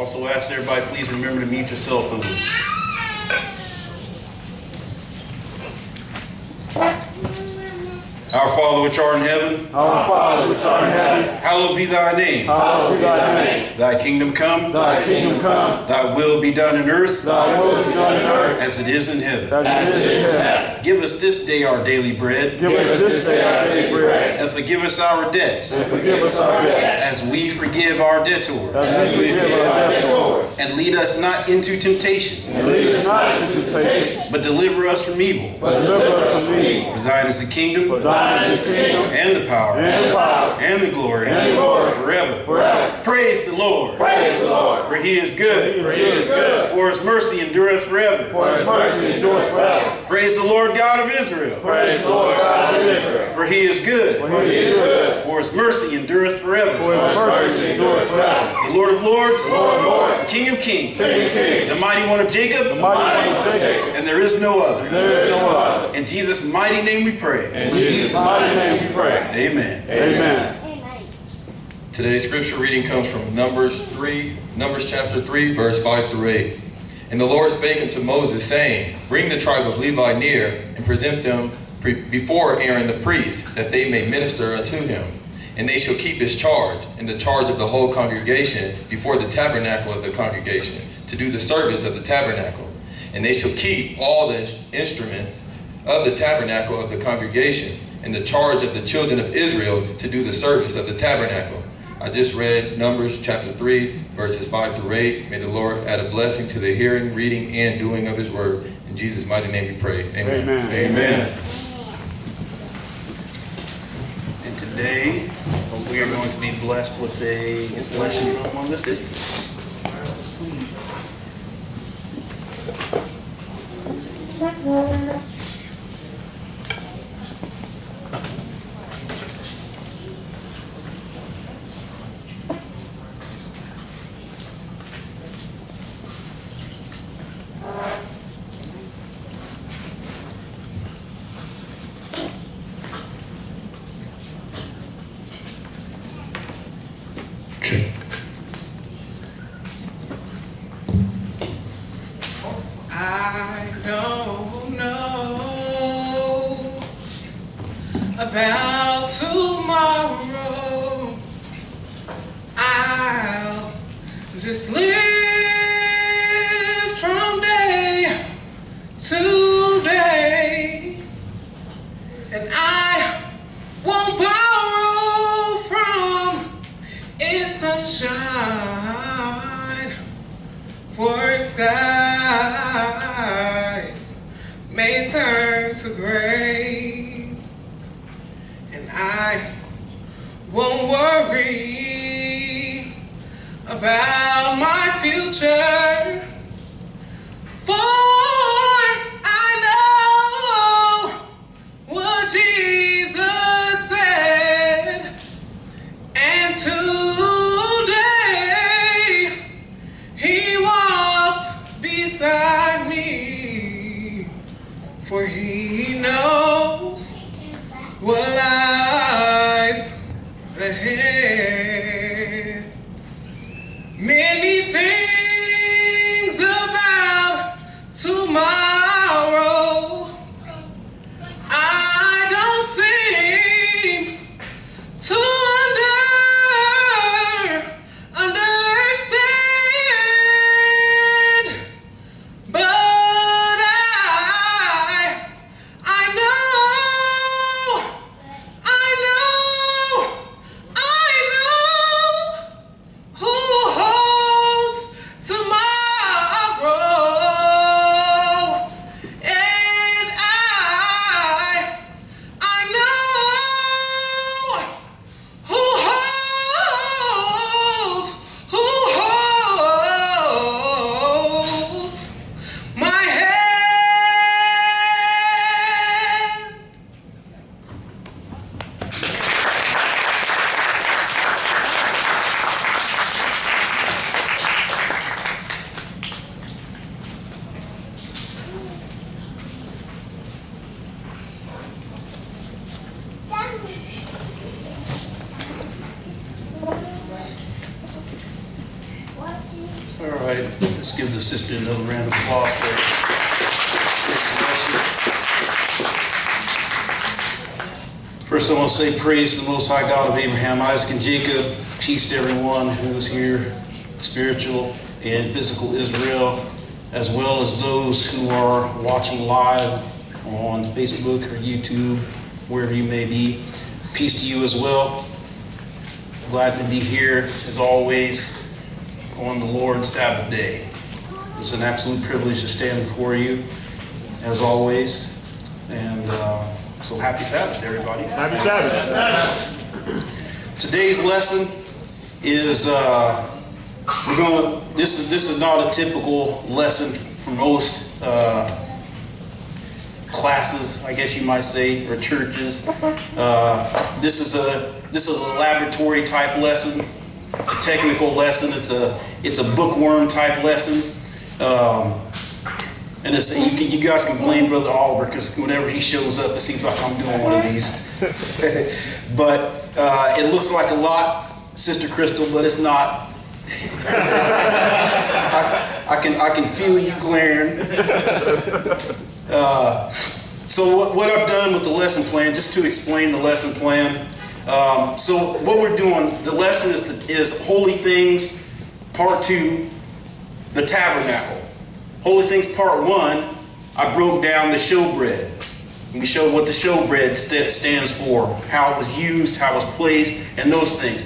Also ask everybody, please remember to mute your cell phones. Our Father which art in heaven, Our Father which art in heaven, hallowed be thy name. hallowed be thy name. Thy kingdom come, Thy kingdom come, thy will be done in earth, thy will be done in earth, as it is in heaven. as it is in heaven. Give us this day our daily bread, Give us this day our daily bread, and forgive us our debts, and forgive us our debts, as we forgive our debtors. as we forgive our debtors. And lead us not into temptation, And lead us not into temptation, but deliver us from evil. but deliver us from evil. For thine is the kingdom, For thine is the kingdom, and the power, and the power, and the glory, and the glory, forever. forever. Praise the Lord. Praise the Lord. For he is good, For he is good, for his mercy endureth forever. for his mercy endures forever. Praise the Lord God of Israel. Praise the Lord God of Israel. For he is good, For he is good, for his mercy endureth forever. for his mercy endures forever. The Lord of lords, Lord of lords, the King of kings, King of kings, the mighty one of Jacob, the mighty one of Jacob, and there is no other. there is no other. In Jesus' mighty name we pray. In Jesus' mighty name we pray. Amen. Amen. Today's scripture reading comes from Numbers chapter 3, verse 5 through 8. And the Lord spake unto Moses, saying, Bring the tribe of Levi near, and present them before Aaron the priest, that they may minister unto him. And they shall keep his charge, and the charge of the whole congregation, before the tabernacle of the congregation, to do the service of the tabernacle. And they shall keep all the instruments of the tabernacle of the congregation, and the charge of the children of Israel to do the service of the tabernacle. I just read Numbers chapter 3, verses 5 through 8. May the Lord add a blessing to the hearing, reading, and doing of his word. In Jesus' mighty name we pray. Amen. Amen. Amen. And today, we are going to be blessed with a installation on this issue. I don't know about tomorrow. I'll just live from day to day, and I won't borrow from its sunshine, for its skies may turn to gray, and I won't worry about my future, for I know what Jesus said, and today he walked beside me, for he knows what lies ahead. All right, let's give the sister another round of applause for her. First, I want to say praise to the Most High God of Abraham, Isaac, and Jacob. Peace to everyone who is here, spiritual and physical Israel, as well as those who are watching live on Facebook or YouTube, wherever you may be. Peace to you as well. Glad to be here, as always, on the Lord's Sabbath day. It's an absolute privilege to stand before you, as always. And so happy Sabbath, everybody. Happy Sabbath. Today's lesson is this is not a typical lesson for most classes, I guess you might say, or churches. This is a laboratory type lesson, a technical lesson. It's a bookworm type lesson, and you guys can blame Brother Oliver, because whenever he shows up, it seems like I'm doing one of these. But it looks like a lot, Sister Crystal, but it's not. I can feel you glaring. So what I've done with the lesson plan, just to explain the lesson plan. So what we're doing, the lesson is Holy Things Part 2, the Tabernacle. Holy Things Part 1, I broke down the showbread. We showed what the showbread stands for, how it was used, how it was placed, and those things.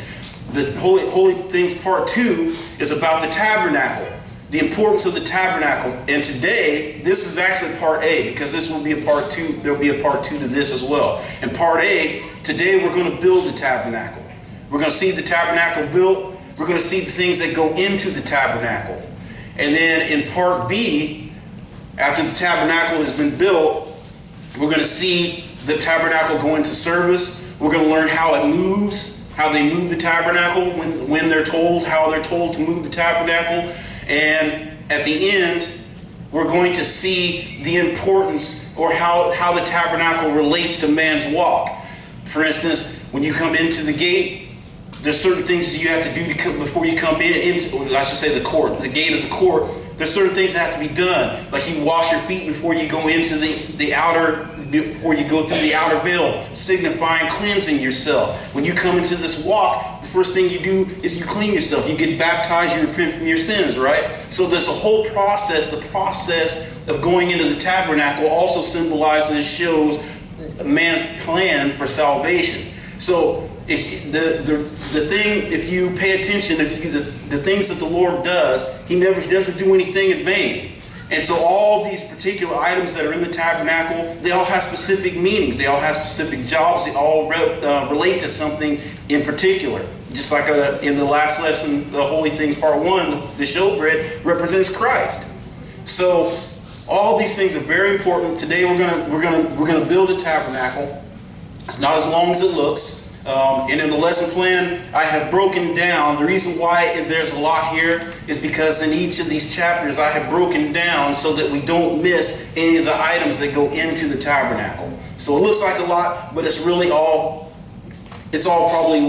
The Holy Things Part 2 is about the tabernacle, the importance of the tabernacle. And today, this is actually Part A, because this will be a Part 2. There will be a Part 2 to this as well. In Part A, today we're going to build the tabernacle. We're going to see the tabernacle built. We're going to see the things that go into the tabernacle. And then in Part B, after the tabernacle has been built, we're going to see the tabernacle go into service. We're going to learn how it moves, how they move the tabernacle, when they're told, how they're told to move the tabernacle. And at the end, we're going to see the importance, or how the tabernacle relates to man's walk. For instance, when you come into the gate, there's certain things that you have to do before you come into, I should say, the court. The gate of the court. There's certain things that have to be done. Like you wash your feet before you go into the outer, before you go through the outer veil, signifying cleansing yourself. When you come into this walk, the first thing you do is you clean yourself. You get baptized, you repent from your sins, right? So there's a whole process. The process of going into the tabernacle also symbolizes and shows man's plan for salvation. So it's the thing, if you pay attention, the things that the Lord does, He doesn't do anything in vain. And so all these particular items that are in the tabernacle, they all have specific meanings. They all have specific jobs. They all relate to something in particular. Just like in the last lesson, the Holy Things Part 1, the showbread represents Christ. So all these things are very important. Today we're gonna build a tabernacle. It's not as long as it looks. And in the lesson plan, I have broken down. The reason why there's a lot here is because in each of these chapters, I have broken down so that we don't miss any of the items that go into the tabernacle. So it looks like a lot, but it's really it's all probably,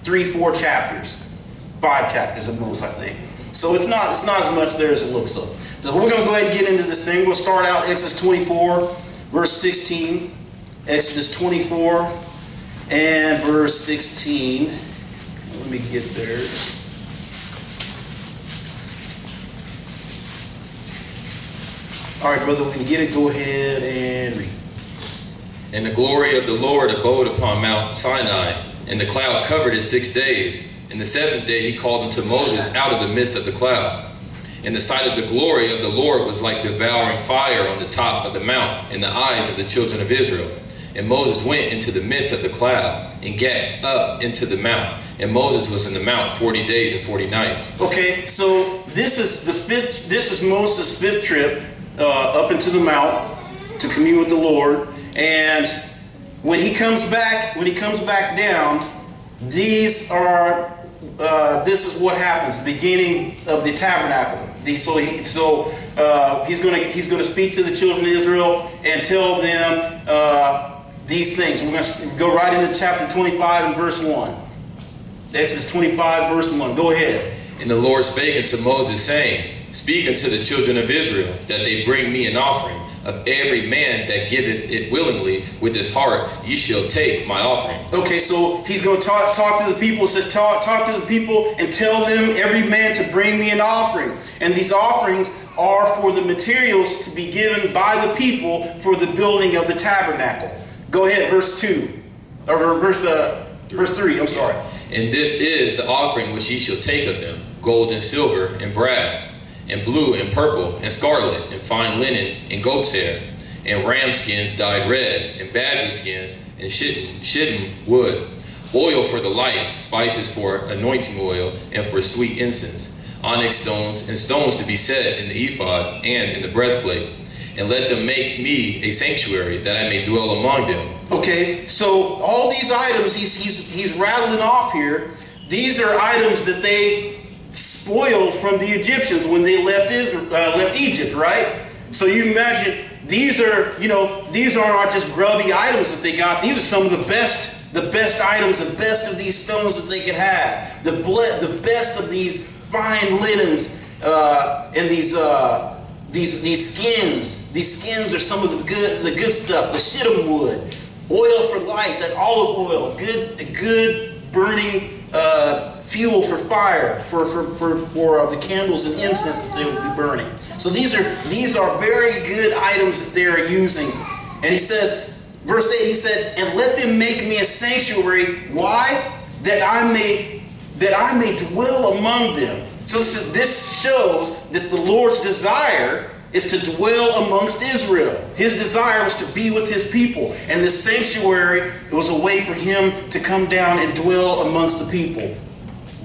3-4 chapters, 5 chapters at most, I think. So it's not as much there as it looks. So we're going to go ahead and get into this thing. We'll start out Exodus 24, verse 16. Exodus 24 and verse 16. Let me get there. All right, brother, when you get it, go ahead and read. And the glory of the Lord abode upon Mount Sinai, and the cloud covered it 6 days. And the 7th day He called unto Moses out of the midst of the cloud. And the sight of the glory of the Lord was like devouring fire on the top of the mount in the eyes of the children of Israel. And Moses went into the midst of the cloud and gat up into the mount. And Moses was in the mount 40 days and 40 nights. Okay, so this is Moses' 5th trip up into the mount to commune with the Lord. And when he comes back down, this is what happens, beginning of the tabernacle. He's going to speak to the children of Israel and tell them these things. We're going to go right into chapter 25 and verse 1. Exodus 25 verse 1. Go ahead. And the Lord spake unto Moses, saying, Speak unto the children of Israel, that they bring me an offering. Of every man that giveth it willingly with his heart, ye shall take my offering. Okay, so he's going to talk to the people. It says, talk to the people and tell them, every man, to bring me an offering. And these offerings are for the materials to be given by the people for the building of the tabernacle. Go ahead, verse 2. Or verse 3, I'm sorry. And this is the offering which ye shall take of them, gold and silver and brass, and blue and purple and scarlet and fine linen and goat's hair, and ram skins dyed red, and badger skins and shittim wood, oil for the light, spices for anointing oil, and for sweet incense, onyx stones, and stones to be set in the ephod and in the breastplate. And let them make me a sanctuary, that I may dwell among them. Okay, so all these items he's rattling off here, these are items that they spoiled from the Egyptians when they left Egypt, right? So you imagine these are not just grubby items that they got. These are some of the best items, the best of these stones that they could have, the best of these fine linens and these skins. These skins are some of the good stuff. The shittim wood, oil for light, that olive oil, good burning fuel for fire for the candles and incense that they will be burning. So these are very good items that they are using. And he says, verse 8, he said, and let them make me a sanctuary. Why? That I may dwell among them. So this shows that the Lord's desire is to dwell amongst Israel. His desire was to be with his people. And this sanctuary was a way for him to come down and dwell amongst the people.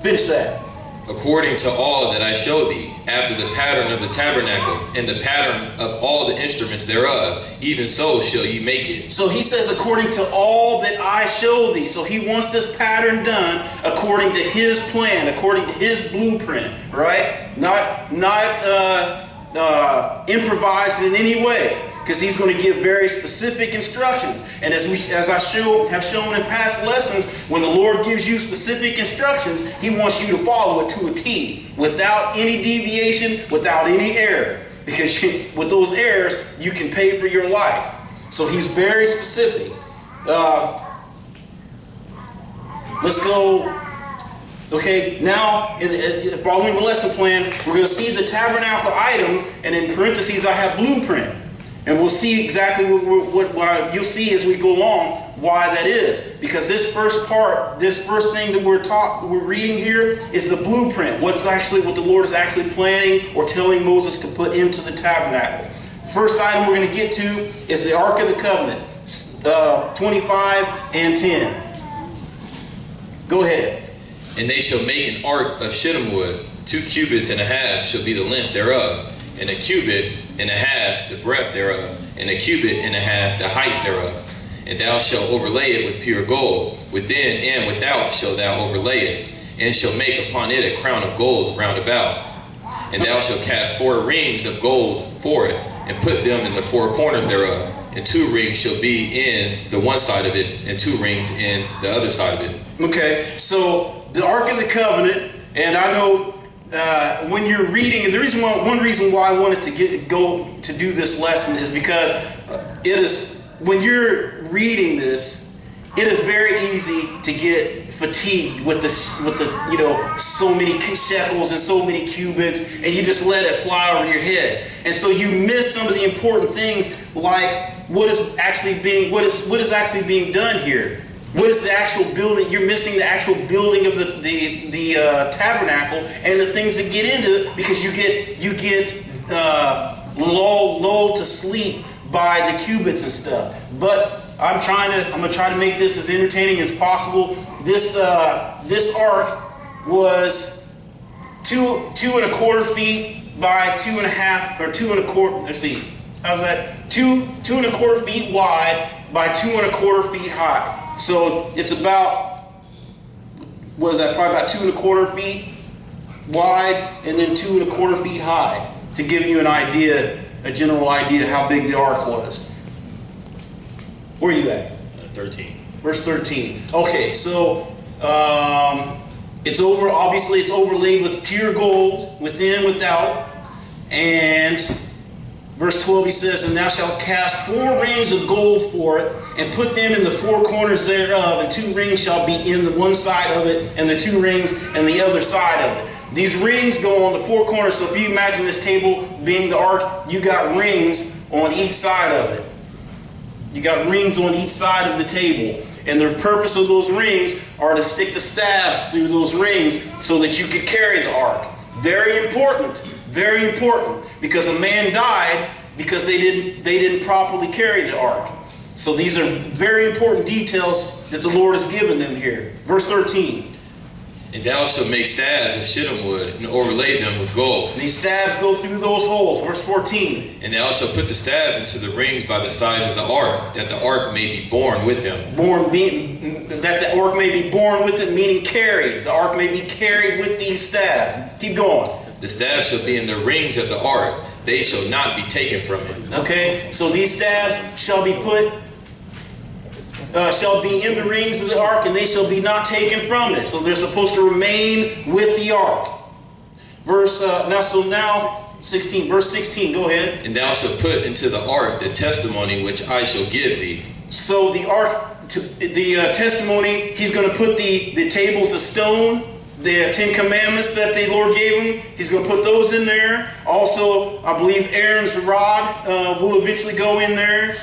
Finish that. According to all that I show thee, after the pattern of the tabernacle, and the pattern of all the instruments thereof, even so shall ye make it. So he says, according to all that I show thee. So he wants this pattern done according to his plan, according to his blueprint, right? Not improvised in any way, because he's going to give very specific instructions. And as I have shown in past lessons, when the Lord gives you specific instructions, he wants you to follow it to a T, without any deviation, without any error. Because with those errors, you can pay for your life. So he's very specific. Let's go. Okay, now, following the lesson plan, we're going to see the tabernacle items, and in parentheses I have blueprint. And we'll see exactly you'll see as we go along why that is. Because this first thing that we're reading here is the blueprint. What the Lord is actually planning or telling Moses to put into the tabernacle. First item we're going to get to is the Ark of the Covenant, 25 and 10. Go ahead. And they shall make an ark of shittim wood, 2 cubits and a half shall be the length thereof, and 1 cubit and a half the breadth thereof, and 1 cubit and a half the height thereof. And thou shalt overlay it with pure gold, within and without shalt thou overlay it, and shalt make upon it a crown of gold round about. And thou shalt cast 4 rings of gold for it, and put them in the 4 corners thereof, and 2 rings shall be in the one side of it, and 2 rings in the other side of it. Okay, so the Ark of the Covenant, and I know when you're reading, and one reason why I wanted to go to do this lesson is because when you're reading this, it is very easy to get fatigued with the so many shekels and so many cubits, and you just let it fly over your head, and so you miss some of the important things, like what is actually being done here. What is the actual building? You're missing the actual building of the tabernacle and the things that get into it, because you get lulled to sleep by the cubits and stuff. But I'm gonna try to make this as entertaining as possible. This ark was 2.25 feet by 2.5 or 2.25. Let's see, how's that? 2.25 feet wide by 2.25 feet high. So it's about, what is that, probably about 2.25 feet wide and then 2.25 feet high, to give you an idea, a general idea how big the ark was. Where are you at? 13. Verse 13. Okay, so Obviously it's overlaid with pure gold, within, without. And verse 12 he says, and thou shalt cast 4 rings of gold for it, and put them in the 4 corners thereof, and 2 rings shall be in the one side of it, and the 2 rings in the other side of it. These rings go on the 4 corners, so if you imagine this table being the ark, you got rings on each side of it. You got rings on each side of the table. And the purpose of those rings are to stick the staves through those rings so that you could carry the ark. Very important, because a man died because they didn't properly carry the ark. So these are very important details that the Lord has given them here. Verse 13. And thou shalt make staves of shittim wood, and overlay them with gold. These staves go through those holes. Verse 14. And thou shalt put the staves into the rings by the sides of the ark, that the ark may be borne with them. That the ark may be borne with it, meaning carried. The ark may be carried with these staves. Keep going. The staves shall be in the rings of the ark. They shall not be taken from it. Okay, so these staves shall be in the rings of the ark, and they shall be not taken from it. So they're supposed to remain with the ark. Now 16, verse 16, go ahead. And thou shalt put into the ark the testimony which I shall give thee. So the ark, the testimony, he's going to put the tables of stone, the 10 commandments that the Lord gave him, he's going to put those in there. Also, I believe Aaron's rod will eventually go in there.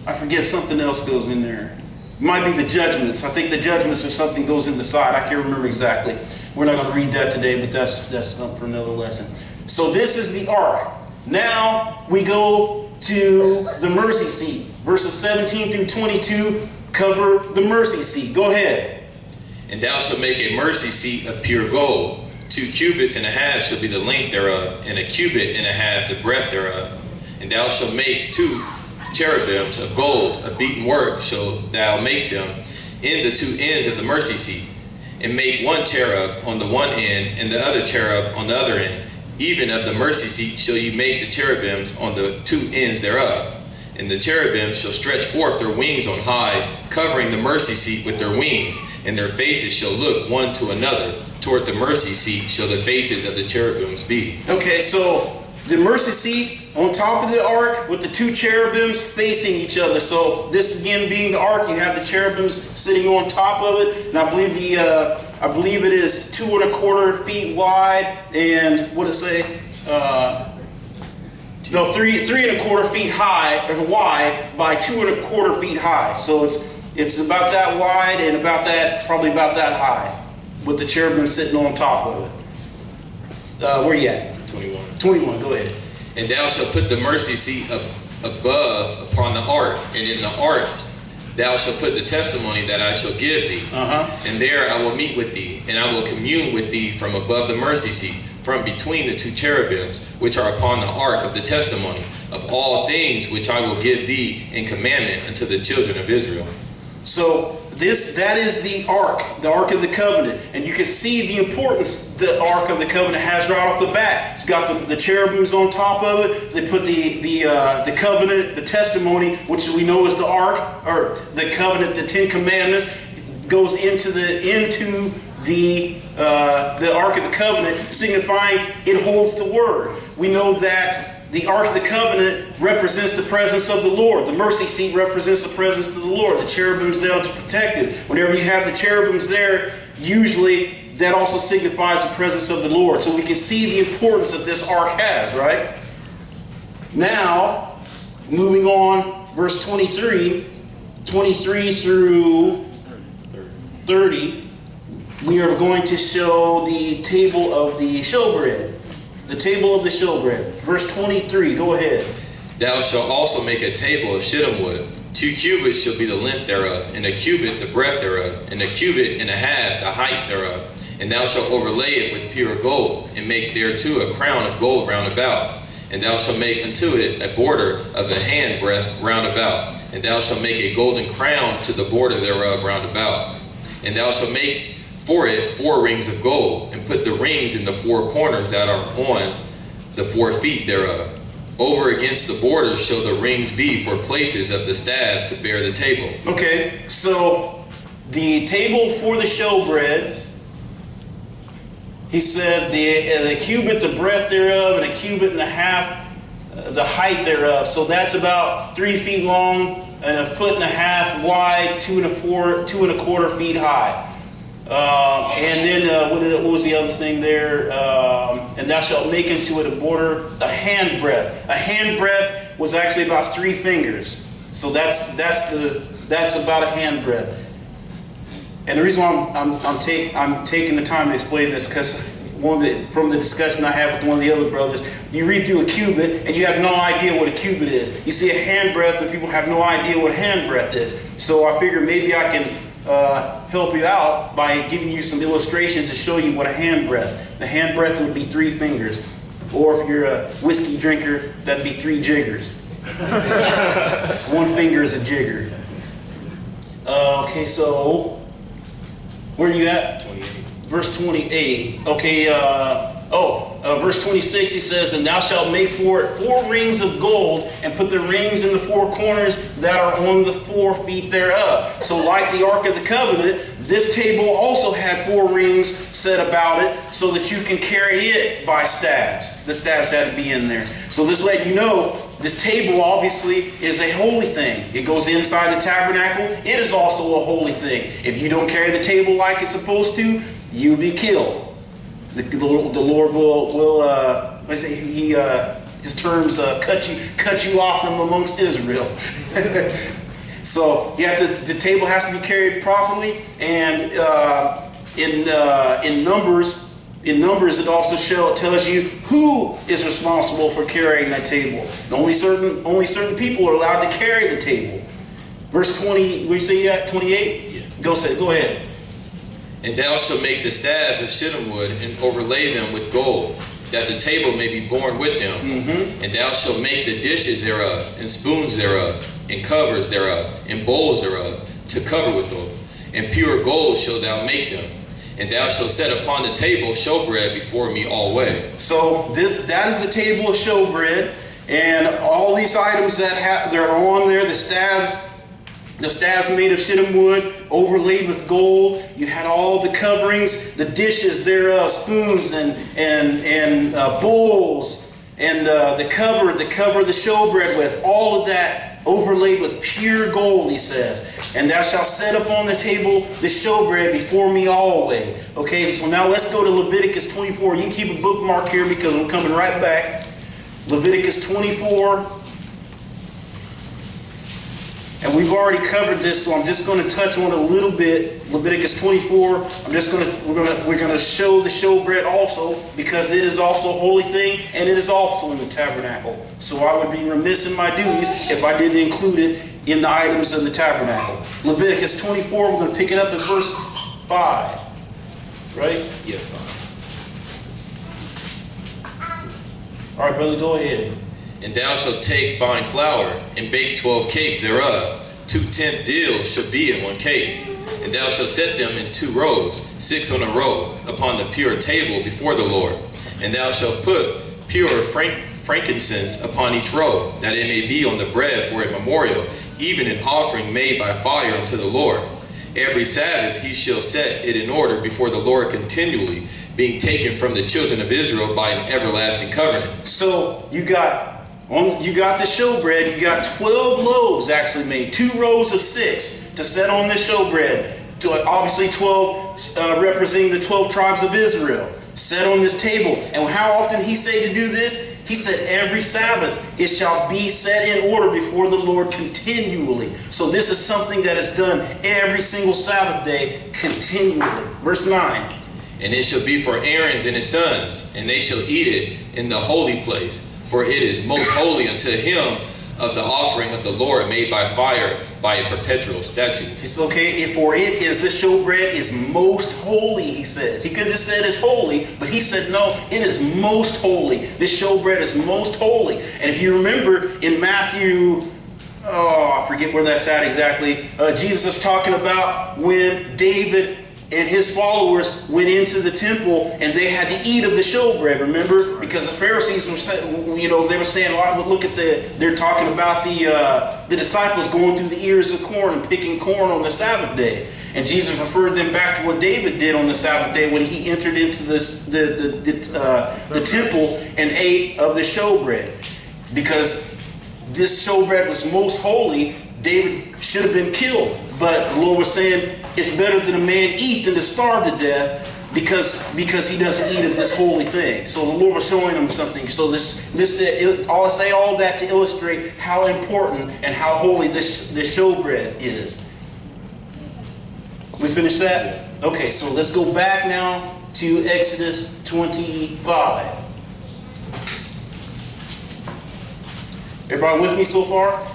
I forget, something else goes in there. It might be the judgments. I think the judgments or something goes in the side. I can't remember exactly. We're not going to read that today, but that's something for another lesson. So this is the ark. Now we go to the mercy seat. Verses 17 through 22 cover the mercy seat. Go ahead. And thou shalt make a mercy seat of pure gold. 2 cubits and a half shall be the length thereof, and 1 cubit and a half the breadth thereof. And thou shalt make 2 cherubims of gold, of beaten work shall thou make them in the 2 ends of the mercy seat. And make 1 cherub on the one end, and the other cherub on the other end. Even of the mercy seat shall you make the cherubims on the 2 ends thereof. And the cherubims shall stretch forth their wings on high, covering the mercy seat with their wings, and their faces shall look one to another. Toward the mercy seat shall the faces of the cherubims be. Okay, so the mercy seat on top of the ark with the 2 cherubims facing each other. So this again being the ark, you have the cherubims sitting on top of it, and I believe it is 2 1/4 feet wide, and what did it say? 3 1/4 feet high or wide by 2 1/4 feet high. So it's about that wide and probably about that high, with the cherubim sitting on top of it. Where you at? 21. 21. Go ahead. And thou shalt put the mercy seat above upon the ark, and in the ark thou shalt put the testimony that I shall give thee. And there I will meet with thee, and I will commune with thee from above the mercy seat, from between the 2 cherubims which are upon the ark of the testimony, of all things which I will give thee in commandment unto the children of Israel. So that is the Ark of the Covenant. And you can see the importance the Ark of the Covenant has right off the bat. It's got the cherubims on top of it. They put the covenant, the testimony, which we know is the Ark, or the covenant, the 10 Commandments, goes into the Ark of the Covenant, signifying it holds the Word. We know that the Ark of the Covenant represents the presence of the Lord. The mercy seat represents the presence of the Lord. The cherubims there to protect it. Whenever you have the cherubims there, usually that also signifies the presence of the Lord. So we can see the importance that this ark has, right? Now, moving on, verse 23 through 30, we are going to show the table of the showbread. The table of the showbread. Verse 23, go ahead. Thou shalt also make a table of shittim wood. 2 cubits shall be the length thereof, and 1 cubit the breadth thereof, and 1 cubit and a half the height thereof. And thou shalt overlay it with pure gold, and make thereto a crown of gold round about. And thou shalt make unto it a border of a hand breadth round about. And thou shalt make a golden crown to the border thereof round about. And thou shalt make for it 4 rings of gold, and put the rings in the 4 corners that are on the 4 feet thereof. Over against the borders shall the rings be for places of the staves to bear the table. Okay, so the table for the showbread, he said the cubit, the breadth thereof, and a cubit and a half, the height thereof. So that's about 3 feet long and a foot and a half wide, 2 1/4 feet high. And then what was the other thing there? And thou shalt make into it a border, a handbreadth. A handbreadth was actually about 3 fingers. So that's about a handbreadth. And the reason why I'm taking the time to explain this, because from the discussion I had with one of the other brothers, you read through a cubit and you have no idea what a cubit is. You see a handbreadth and people have no idea what a handbreadth is. So I figured maybe I can help you out by giving you some illustrations to show you what a handbreadth. The handbreadth would be 3 fingers. Or if you're a whiskey drinker, that'd be 3 jiggers. 1 finger is a jigger. Okay, so where are you at? 28. Verse 28. Okay, verse 26, he says, and thou shalt make for it 4 rings of gold, and put the rings in the 4 corners that are on the 4 feet thereof. So like the Ark of the Covenant, this table also had 4 rings set about it, so that you can carry it by staves. The staves had to be in there. So this let you know, this table obviously is a holy thing. It goes inside the tabernacle. It is also a holy thing. If you don't carry the table like it's supposed to, you'll be killed. The Lord will his terms cut you off from amongst Israel. So the table has to be carried properly, and in Numbers it also tells you who is responsible for carrying that table. Only certain people are allowed to carry the table. Verse 20, where you say you at 28? Yeah. Go ahead. And thou shalt make the staves of shittim wood, and overlay them with gold, that the table may be borne with them. Mm-hmm. And thou shalt make the dishes thereof, and spoons thereof, and covers thereof, and bowls thereof, to cover withal. And pure gold shalt thou make them. And thou shalt set upon the table showbread before me alway. So that is the table of showbread, and all these items that are on there, the staves made of shittim wood, overlaid with gold. You had all the coverings, the dishes thereof, spoons and bowls, and the cover the showbread with, all of that overlaid with pure gold, he says. And thou shalt set upon the table the showbread before me alway. Okay, so now let's go to Leviticus 24. You can keep a bookmark here because I'm coming right back. Leviticus 24. And we've already covered this, so I'm just going to touch on it a little bit. Leviticus 24. We're going to show the showbread also, because it is also a holy thing, and it is also in the tabernacle. So I would be remiss in my duties if I didn't include it in the items of the tabernacle. Leviticus 24. We're going to pick it up at verse 5. Right? Yeah. All right, brother, go ahead. And thou shalt take fine flour, and bake 12 cakes thereof. 2 tenth deals shall be in 1 cake. And thou shalt set them in 2 rows, 6 on a row, upon the pure table before the Lord. And thou shalt put pure frankincense upon each row, that it may be on the bread for a memorial, even an offering made by fire unto the Lord. Every Sabbath he shall set it in order before the Lord continually, being taken from the children of Israel by an everlasting covenant. So you got the showbread. You got 12 loaves actually made, 2 rows of 6 to set on the showbread. Obviously 12 representing the 12 tribes of Israel, set on this table. And how often he say to do this? He said every Sabbath it shall be set in order before the Lord continually. So this is something that is done every single Sabbath day continually. Verse 9. And it shall be for Aaron and his sons, and they shall eat it in the holy place. For it is most holy unto him of the offering of the Lord made by fire, by a perpetual statute. It's okay, for it is, the showbread is most holy, he says. He could have said it's holy, but he said no, it is most holy. This showbread is most holy. And if you remember in Matthew, I forget where that's at exactly, Jesus is talking about when David and his followers went into the temple and they had to eat of the showbread, remember? Because the Pharisees were saying, you know, they were saying, well, look at they're talking about the disciples going through the ears of corn and picking corn on the Sabbath day. And Jesus referred them back to what David did on the Sabbath day when he entered into the temple and ate of the showbread. Because this showbread was most holy, David should have been killed. But the Lord was saying, it's better that a man eat than to starve to death because he doesn't eat of this holy thing. So the Lord was showing him something. So I'll say all that to illustrate how important and how holy this showbread is. We finished that? Okay, so let's go back now to Exodus 25. Everybody with me so far?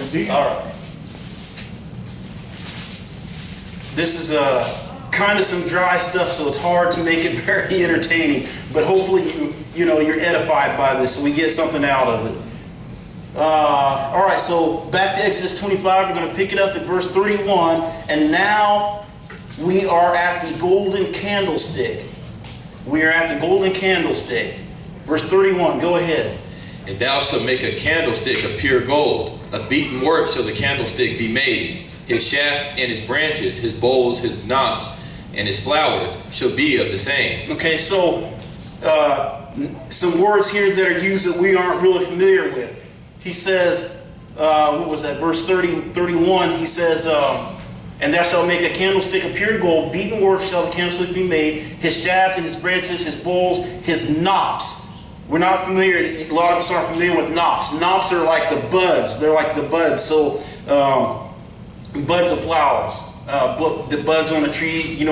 Indeed. All right. This is kind of some dry stuff, so it's hard to make it very entertaining. But hopefully you're edified by this, so we get something out of it. All right, so back to Exodus 25. We're going to pick it up at verse 31. And now we are at the golden candlestick. We are at the golden candlestick. Verse 31, go ahead. And thou shalt make a candlestick of pure gold. Of beaten work shall the candlestick be made. His shaft and his branches, his bowls, his knops, and his flowers shall be of the same. Okay, so some words here that are used that we aren't really familiar with. He says, what was that? Verse 31, he says, and thou shalt make a candlestick of pure gold. Beaten work shall the candlestick be made. His shaft and his branches, his bowls, his knops. We're not familiar, a lot of us aren't familiar with knops. Knops are like the buds. They're like the buds. So, buds of flowers. The buds on a tree, you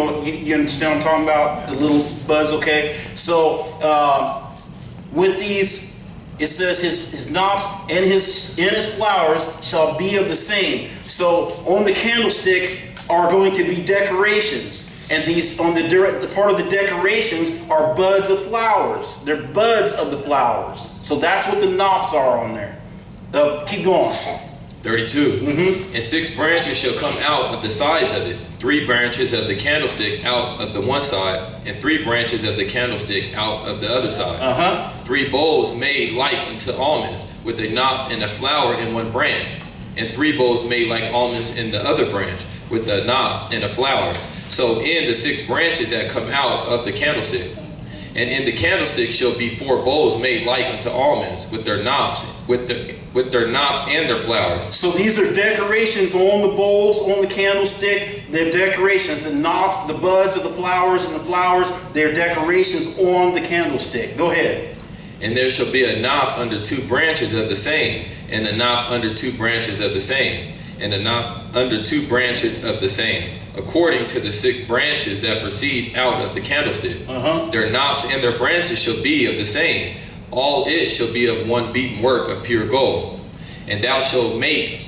understand what I'm talking about? The little buds, okay? So, with these, it says his knops and his flowers shall be of the same. So, on the candlestick are going to be decorations. And these, on the part of the decorations, are buds of flowers. They're buds of the flowers. So that's what the knops are on there. Keep going. 32. And 6 branches shall come out of the sides of it. 3 branches of the candlestick out of the one side, and 3 branches of the candlestick out of the other side. 3 bowls made like unto almonds, with a knop and a flower in one branch, and 3 bowls made like almonds in the other branch, with a knop and a flower. So in the 6 branches that come out of the candlestick. And in the candlestick shall be 4 bowls made like unto almonds, with their knops, with their knops and their flowers. So these are decorations on the bowls, on the candlestick. They're decorations. The knops, the buds of the flowers, and the flowers, they're decorations on the candlestick. Go ahead. And there shall be a knop under 2 branches of the same, and a knop under 2 branches of the same, and a knop under 2 branches of the same, according to the 6 branches that proceed out of the candlestick. Their knops and their branches shall be of the same. All it shall be of one beaten work of pure gold. And thou shalt make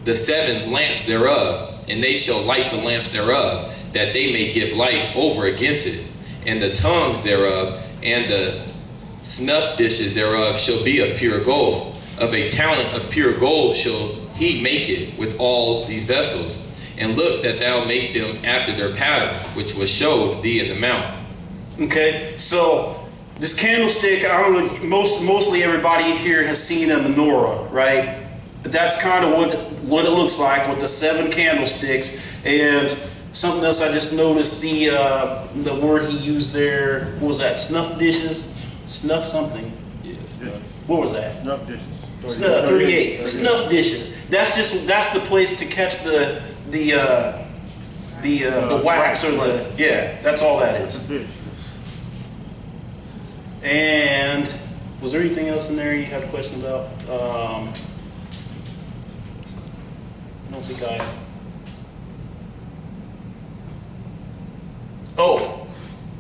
the 7 lamps thereof, and they shall light the lamps thereof, that they may give light over against it. And the tongues thereof and the snuff dishes thereof shall be of pure gold. Of a talent of pure gold shall he make it with all these vessels. And look that thou make them after their pattern, which was showed thee in the mount. Okay, so this candlestick, I don't know, mostly everybody here has seen a menorah, right? But that's kind of what it looks like with the 7 candlesticks. And something else I just noticed, the word he used there, what was that? Snuff dishes? Snuff something? Yes. What was that? Snuff dishes. Snuff, 38. Snuff dishes. That's the place to catch the wax or that's all that is. And was there anything else in there you had a question about? I don't think I. Oh,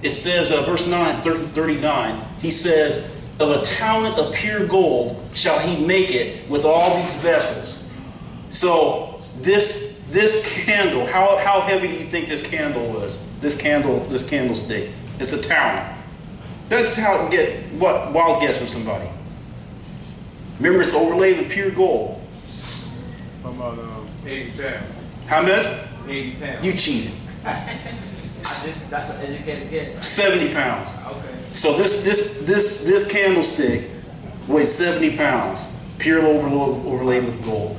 it says verse 39. He says, of a talent of pure gold shall he make it with all these vessels. So this candle, how heavy do you think this candle was? This candlestick. It's a talent. That's how it get what wild guess from somebody. Remember, it's overlaid with pure gold. How about 80 pounds. How much? 80 pounds. You cheated. That's an educated guess. 70 pounds. Okay. So this candlestick weighs 70 pounds, pure overlaid with gold.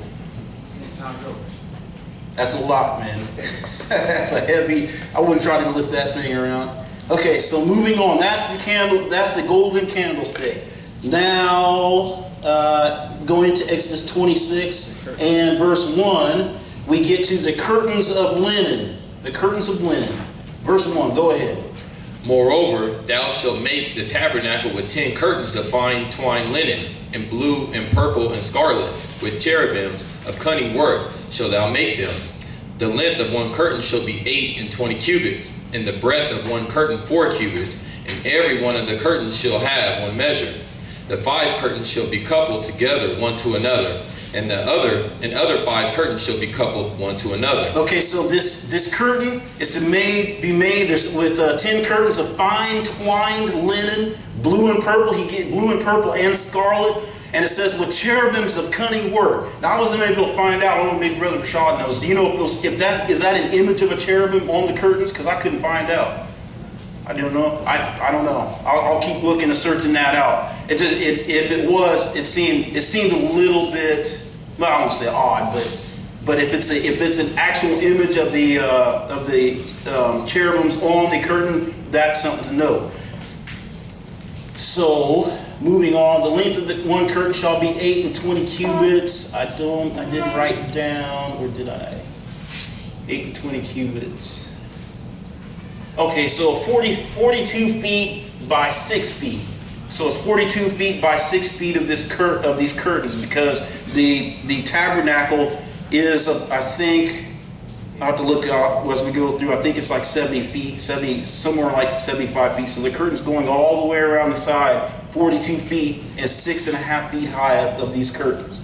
10-pound gold. That's a lot, man. That's a heavy. I wouldn't try to lift that thing around. Okay, so moving on. That's the candle. That's the golden candlestick. Now, going to Exodus 26 and verse 1, we get to the curtains of linen. The curtains of linen. Verse 1. Go ahead. Moreover, thou shalt make the tabernacle with 10 curtains of fine twined linen, and blue and purple and scarlet, with cherubims of cunning work shalt thou make them. The length of one curtain shall be 8 20 cubits, and the breadth of one curtain 4 cubits, and every one of the curtains shall have one measure. The 5 curtains shall be coupled together one to another, and other 5 curtains shall be coupled one to another. Okay, so this curtain is to be made with 10 curtains of fine twined linen, blue and purple. He get blue and purple and scarlet, and it says with cherubims of cunning work. Now I wasn't able to find out. I don't know, maybe Brother Rashad knows. Do you know if that is an image of a cherubim on the curtains? Because I couldn't find out. I don't know. I don't know. I'll keep looking and searching that out. If it was, it seemed a little bit. Well, I won't say odd, but if it's an actual image of the cherubims on the curtain, that's something to know. So moving on, the length of the one curtain shall be 8 20 cubits. I didn't write it down, or did I? 8 20 cubits. Okay, so 42 feet by 6 feet. So it's 42 feet by 6 feet of these curtains, because the tabernacle is, I think, I have to look out as we go through. I think it's like 70 feet, somewhere like 75 feet. So the curtain's going all the way around the side, 42 feet and 6.5 feet high of these curtains.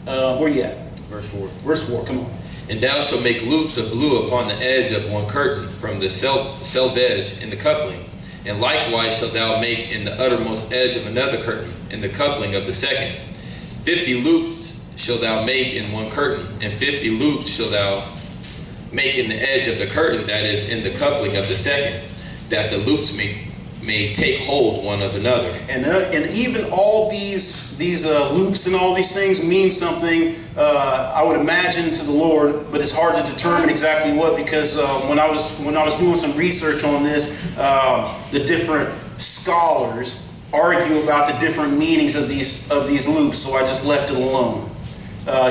Where you at? Verse 4. Verse 4, come on. And thou shalt make loops of blue upon the edge of one curtain, from the self edge in the coupling. And likewise shalt thou make in the uttermost edge of another curtain, in the coupling of the second. 50 loops shalt thou make in one curtain, and 50 loops shalt thou make in the edge of the curtain that is in the coupling of the second, that the loops may take hold one of another. And even all these loops and all these things mean something, I would imagine, to the Lord, but it's hard to determine exactly what, because when I was doing some research on this, the different scholars argue about the different meanings of these loops, so I just left it alone.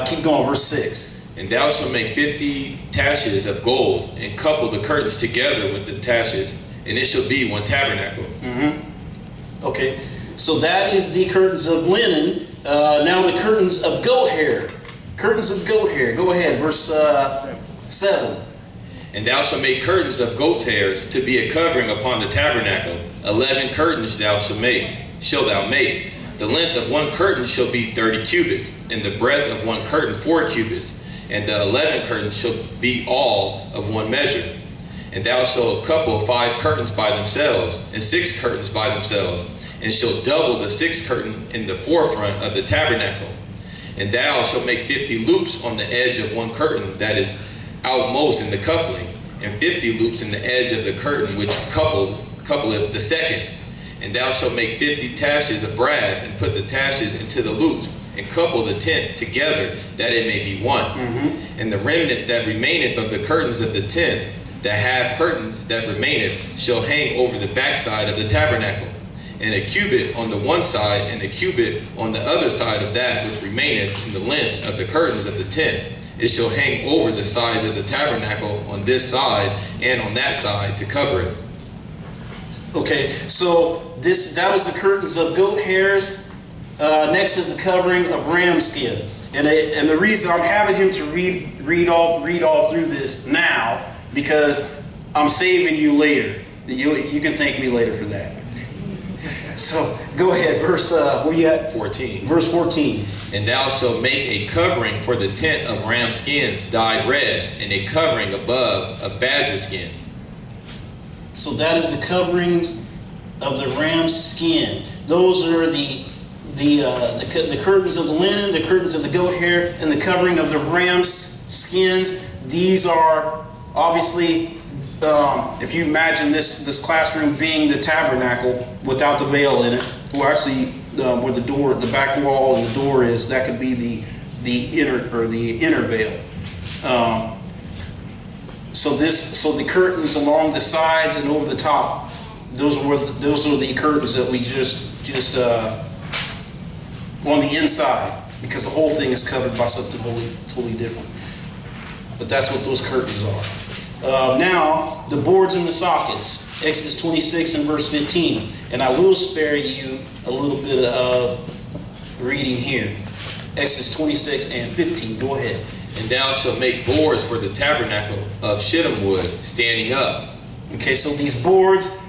Keep going, verse 6. And thou shalt make 50 taches of gold, and couple the curtains together with the taches, and it shall be one tabernacle. Mm-hmm. Okay, so that is the curtains of linen. Now the curtains of goat hair. Curtains of goat hair. Go ahead, verse 7. And thou shalt make curtains of goat's hairs to be a covering upon the tabernacle. 11 curtains thou shalt thou make. The length of one curtain shall be 30 cubits, and the breadth of one curtain 4 cubits, and the 11 curtains shall be all of one measure. And thou shalt couple 5 curtains by themselves, and 6 curtains by themselves, and shalt double the 6th curtain in the forefront of the tabernacle. And thou shalt make 50 loops on the edge of one curtain that is outmost in the coupling, and 50 loops in the edge of the curtain which coupleth the second. And thou shalt make 50 taches of brass, and put the taches into the loops, and couple the tent together, that it may be one. Mm-hmm. And the remnant that remaineth of the curtains of the tent, that have curtains that remaineth, shall hang over the backside of the tabernacle, and a cubit on the one side, and a cubit on the other side of that which remaineth in the length of the curtains of the tent. It shall hang over the sides of the tabernacle on this side and on that side to cover it. Okay, so that was the curtains of goat hairs. Next is the covering of ram skin, and the reason I'm having him to read all through this now, because I'm saving you later. You can thank me later for that. So go ahead, verse where you at? 14. Verse 14. And thou shalt make a covering for the tent of ram skins dyed red, and a covering above of badger skins. So that is the coverings of the ram's skin. Those are the curtains of the linen, the curtains of the goat hair, and the covering of the ram's skins. These are obviously, if you imagine this classroom being the tabernacle without the veil in it, or actually where the door, the back wall and the door is, that could be the inner veil. So the curtains along the sides and over the top, those are the curtains that we just on the inside, because the whole thing is covered by something totally different. But that's what those curtains are. Now, the boards and the sockets. Exodus 26 and verse 15. And I will spare you a little bit of reading here. Exodus 26 and 15. Go ahead. And thou shalt make boards for the tabernacle of shittim wood, standing up. Okay, so these boards,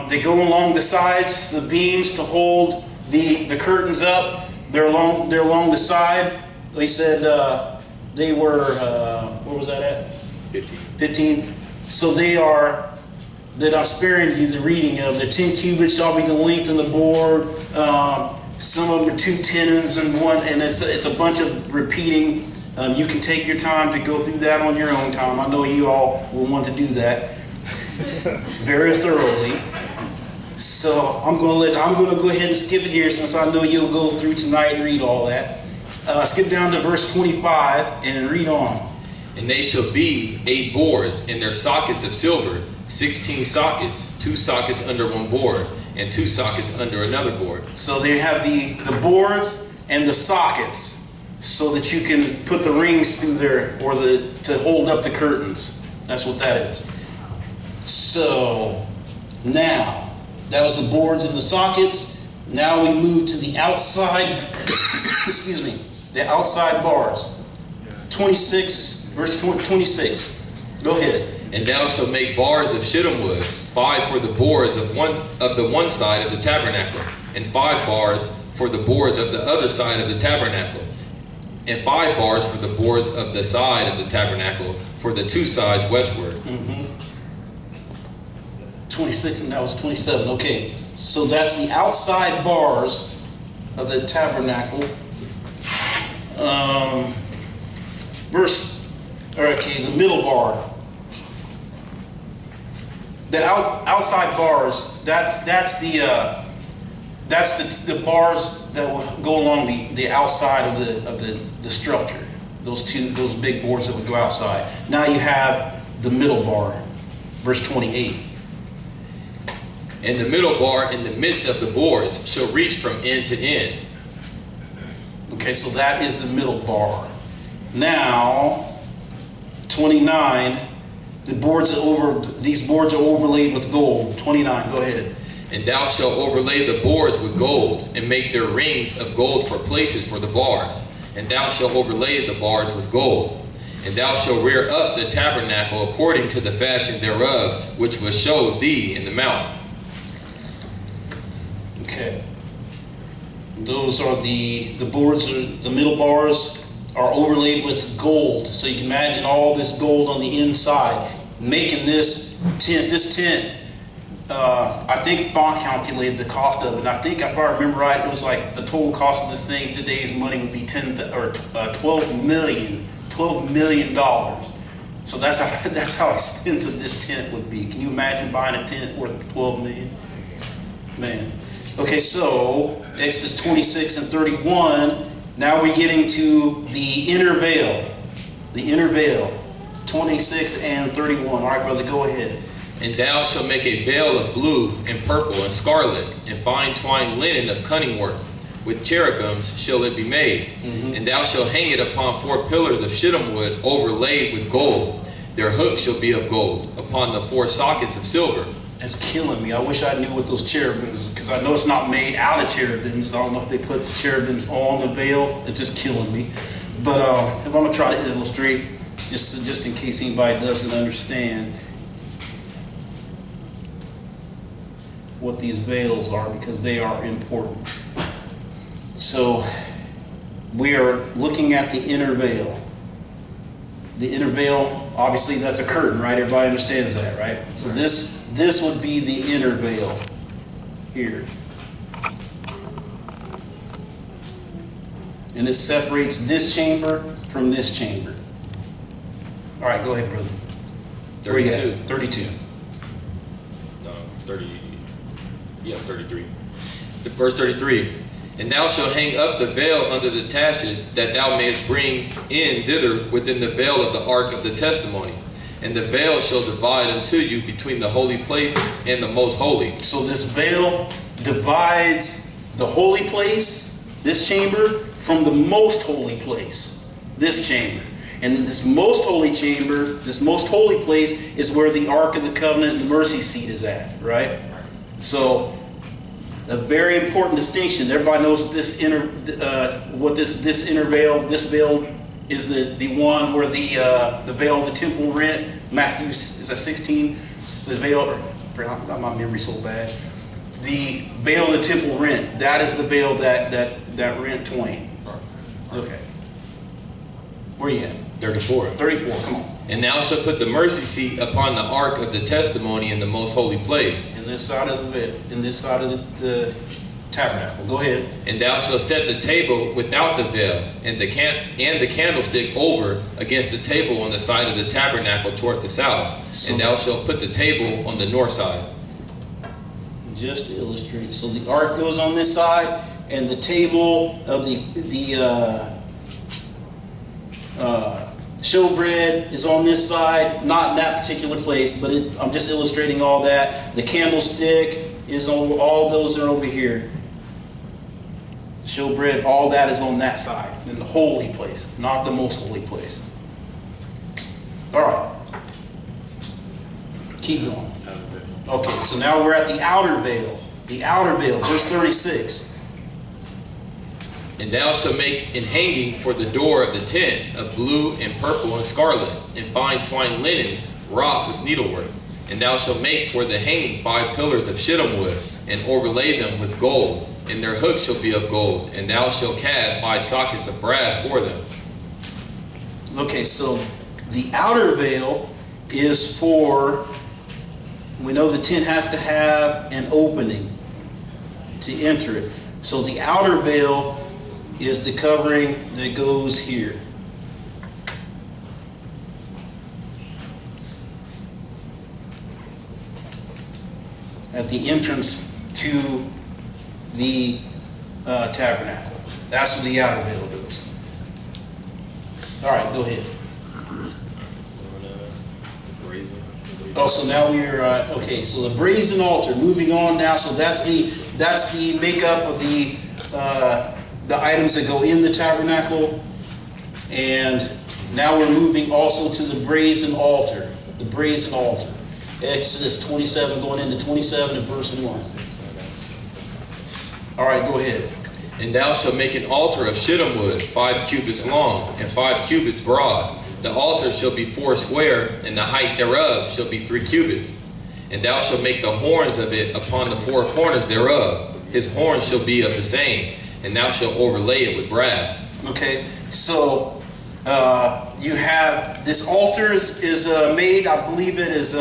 they go along the sides, the beams to hold the curtains up. They're along the side. They said they were, what was that at? 15. So that I'm sparing you the reading of. They're 10 cubits shall be the length of the board. Some of them are 2 tenons and one, and it's a bunch of repeating. You can take your time to go through that on your own time. I know you all will want to do that very thoroughly. So I'm going to go ahead and skip it here, since I know you'll go through tonight and read all that. Skip down to verse 25 and read on. And they shall be 8 boards, and their sockets of silver, 16 sockets, 2 sockets under one board, and 2 sockets under another board. So they have the boards and the sockets, so that you can put the rings through there, or to hold up the curtains. That's what that is. So now, that was the boards and the sockets. Now we move to the outside, excuse me, the outside bars. 26, verse 26. Go ahead. And thou shalt make bars of shittim wood, 5 for the boards of the one side of the tabernacle, and 5 bars for the boards of the other side of the tabernacle, and 5 bars for the boards of the side of the tabernacle for the 2 sides westward. 26, and that was 27. Okay, so that's the outside bars of the tabernacle. The middle bar. The outside bars. That's the bars that will go along the outside of the structure. Those big boards that would go outside. Now you have the middle bar, verse 28. And the middle bar in the midst of the boards shall reach from end to end. Okay, so that is the middle bar. Now, 29, these boards are overlaid with gold. 29, go ahead. And thou shalt overlay the boards with gold, and make their rings of gold for places for the bars. And thou shalt overlay the bars with gold. And thou shalt rear up the tabernacle according to the fashion thereof, which was showed thee in the mountain. Okay. Those are the boards, the middle bars are overlaid with gold. So you can imagine all this gold on the inside, making this tent. This tent, I think Bond calculated the cost of it. And I think, if I remember right, it was like the total cost of this thing, today's money, would be $12 million. So that's how expensive this tent would be. Can you imagine buying a tent worth $12 million? Man. Okay, so Exodus 26 and 31. Now we're getting to the inner veil. The inner veil. 26 and 31. All right, brother, go ahead. And thou shalt make a veil of blue and purple and scarlet, and fine twined linen of cunning work. With cherubims shall it be made. And thou shalt hang it upon 4 pillars of shittim wood overlaid with gold. Their hooks shall be of gold, upon the 4 sockets of silver. It's killing me. I wish I knew what those cherubims, because I know it's not made out of cherubims. I don't know if they put the cherubims on the veil. It's just killing me. But I'm going to try to illustrate, just in case anybody doesn't understand what these veils are, because they are important. So we are looking at the inner veil. The inner veil, obviously that's a curtain, right? Everybody understands that, right? So this would be the inner veil here. And it separates this chamber from this chamber. All right, go ahead, brother. Where you at? 32. 32. No, 30. Yeah, 33. Verse 33. And thou shalt hang up the veil under the taches, that thou mayest bring in thither within the veil of the ark of the testimony. And the veil shall divide unto you between the holy place and the most holy. So this veil divides the holy place, this chamber, from the most holy place, this chamber. And this most holy chamber, this most holy place, is where the Ark of the Covenant and the mercy seat is at, right? So, a very important distinction. Everybody knows this inner veil. This veil is the one where the veil of the temple rent. Matthew, is that 16? The veil, my memory's so bad. The veil of the temple rent. That is the veil that rent twain. Okay. Where you at? 34. 34. Come on. And thou shalt put the mercy seat upon the ark of the testimony in the most holy place. In this side of the the tabernacle. Go ahead. And thou shalt set the table without the veil, and the candlestick over against the table on the side of the tabernacle toward the south. And thou shalt put the table on the north side. Just to illustrate, so the ark goes on this side, and the table of the showbread is on this side, not in that particular place, but I'm just illustrating all that. The candlestick is on, all those are over here. Showbread, all that is on that side, in the holy place, not the most holy place. All right. Keep going. Okay, so now we're at the outer veil. The outer veil, verse 36. And thou shalt make an hanging for the door of the tent of blue and purple and scarlet, and fine twined linen wrought with needlework. And thou shalt make for the hanging 5 pillars of shittim wood, and overlay them with gold, and their hooks shall be of gold. And thou shalt cast 5 sockets of brass for them. Okay, so the outer veil is for, we know the tent has to have an opening to enter it. So the outer veil is the covering that goes here. At the entrance to the tabernacle. That's where the outer veil goes. All right, go ahead. Oh, so now we're okay. So the brazen altar. Moving on now. So that's the makeup of the items that go in the tabernacle, and now we're moving also to the brazen altar. The brazen altar. Exodus 27, going into 27 and verse 1. All right, go ahead. And thou shalt make an altar of shittim wood, 5 cubits long, and 5 cubits broad. The altar shall be 4 square, and the height thereof shall be 3 cubits. And thou shalt make the horns of it upon the 4 corners thereof. His horns shall be of the same, and thou shalt overlay it with brass. Okay, so you have this altar is made. I believe it is.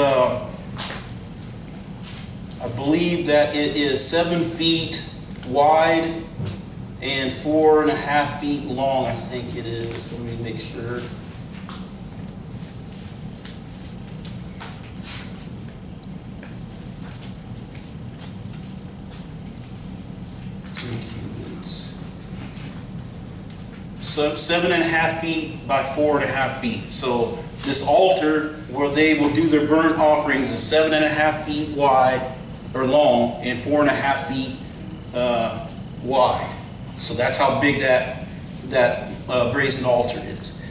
I believe that it is 7 feet wide and 4.5 feet long. I think it is. Let me make sure. So 7.5 feet by 4.5 feet. So this altar where they will do their burnt offerings is 7.5 feet wide or long and 4.5 feet wide. So that's how big that brazen altar is.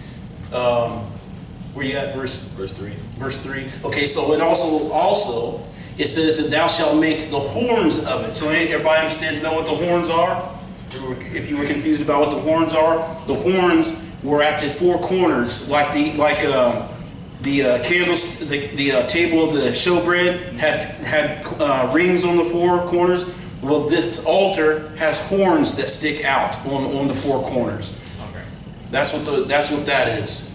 Where you at? Verse 3. Verse 3. Okay, so it also it says that thou shalt make the horns of it. So everybody know what the horns are? If you were confused about what the horns are, the horns were at the 4 corners, like the candles, the table of the showbread had rings on the 4 corners. Well, this altar has horns that stick out on the 4 corners. Okay. That's what that is.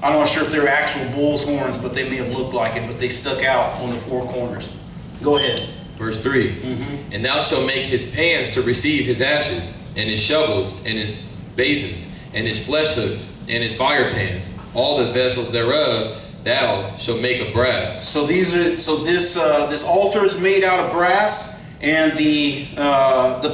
I'm not sure if they're actual bull's horns, but they may have looked like it, but they stuck out on the 4 corners. Go ahead. Verse 3. And thou shalt make his pans to receive his ashes, and his shovels, and his basins, and his flesh hooks, and his fire pans, all the vessels thereof thou shalt make of brass. So this altar is made out of brass, and the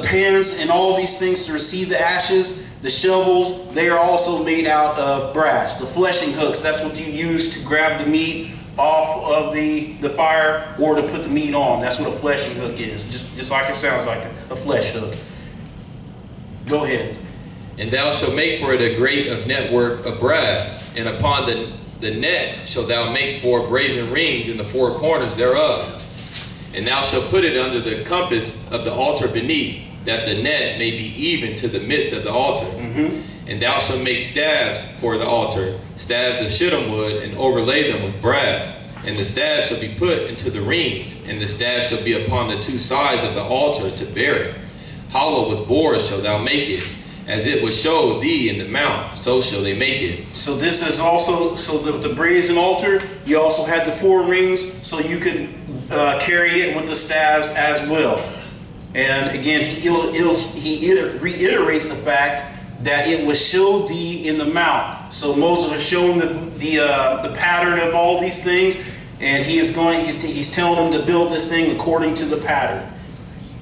pans and all these things to receive the ashes, the shovels, they are also made out of brass. The fleshing hooks, that's what you use to grab the meat off of the fire or to put the meat on. That's what a fleshing hook is, just like it sounds like a flesh hook. Go ahead. And thou shalt make for it a grate of network of brass, and upon the net shalt thou make 4 brazen rings in the 4 corners thereof. And thou shalt put it under the compass of the altar beneath, that the net may be even to the midst of the altar. And thou shalt make staves for the altar, staves of shittim wood, and overlay them with brass. And the staves shall be put into the rings, and the staves shall be upon the 2 sides of the altar to bear it. Hollow with boards shalt thou make it, as it was showed thee in the mount, so shall they make it. So this is also, the brazen altar, you also had the 4 rings, so you could carry it with the staves as well. And again, he reiterates the fact that it was showed thee in the mount. So Moses was showing the pattern of all these things, and he's telling them to build this thing according to the pattern.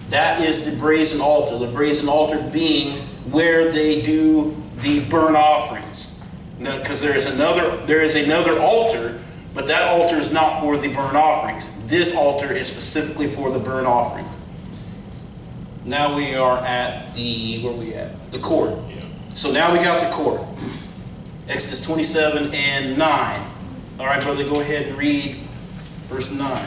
That is the brazen altar. The brazen altar being where they do the burnt offerings. Because there is another altar, but that altar is not for the burnt offerings. This altar is specifically for the burnt offerings. Now we are at where are we at? The court. Yeah. So now we got the court. Exodus 27 and 9. All right, brother, go ahead and read verse 9.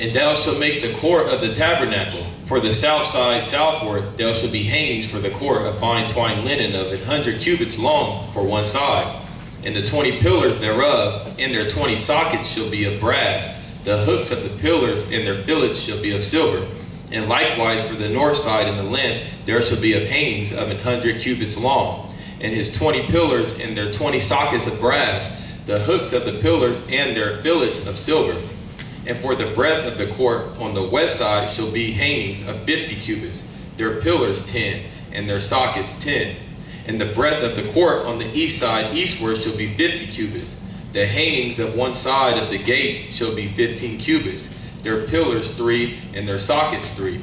And thou shalt make the court of the tabernacle. For the south side southward there shall be hangings for the court of fine twined linen of 100 cubits long for one side. And the 20 pillars thereof and their 20 sockets shall be of brass. The hooks of the pillars and their fillets shall be of silver. And likewise for the north side and the length there shall be of hangings of 100 cubits long. And his 20 pillars and their 20 sockets of brass. The hooks of the pillars and their fillets of silver. And for the breadth of the court on the west side shall be hangings of 50 cubits, their pillars 10, and their sockets 10. And the breadth of the court on the east side eastward shall be 50 cubits. The hangings of one side of the gate shall be 15 cubits, their pillars 3, and their sockets 3.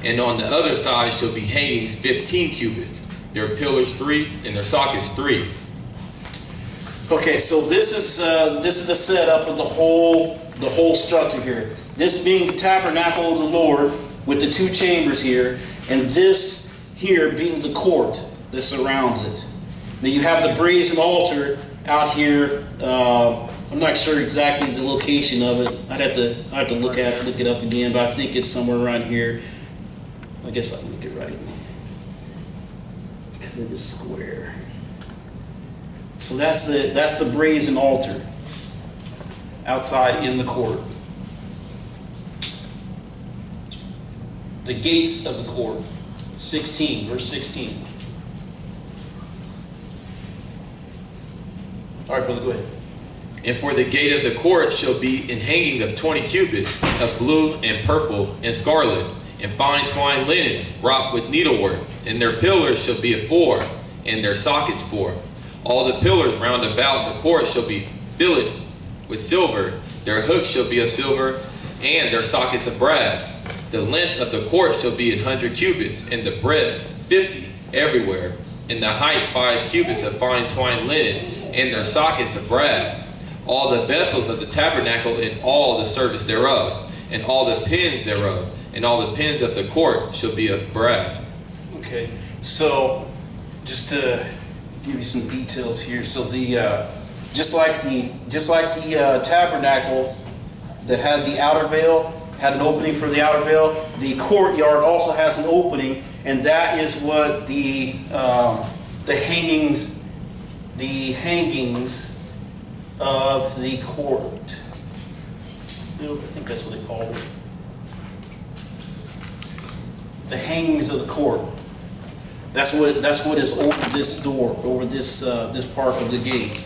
And on the other side shall be hangings 15 cubits, their pillars 3, and their sockets 3. Okay, so this is the setup of the whole structure here. This being the tabernacle of the Lord with the 2 chambers here, and this here being the court that surrounds it. Now you have the brazen altar out here. I'm not sure exactly the location of it. I'd have to look it up again, but I think it's somewhere around here. I guess I'll look it right because it is square. So that's the brazen altar outside in the court. The gates of the court, 16, verse 16. All right, brother, go ahead. And for the gate of the court shall be an hanging of 20 cubits of blue and purple and scarlet, and fine twined linen wrought with needlework. And their pillars shall be of 4, and their sockets 4. All the pillars round about the court shall be filled with silver. Their hooks shall be of silver, and their sockets of brass. The length of the court shall be 100 cubits, and the breadth 50 everywhere, and the height 5 cubits of fine twined linen, and their sockets of brass. All the vessels of the tabernacle and all the service thereof, and all the pins thereof, and all the pins of the court shall be of brass. Okay, so just to give you some details here, so just like the tabernacle that had the outer veil, had an opening for the outer veil, the courtyard also has an opening, and that is what the hangings of the court. I think that's what they call it. The hangings of the court. That's what is over this door, over this part of the gate.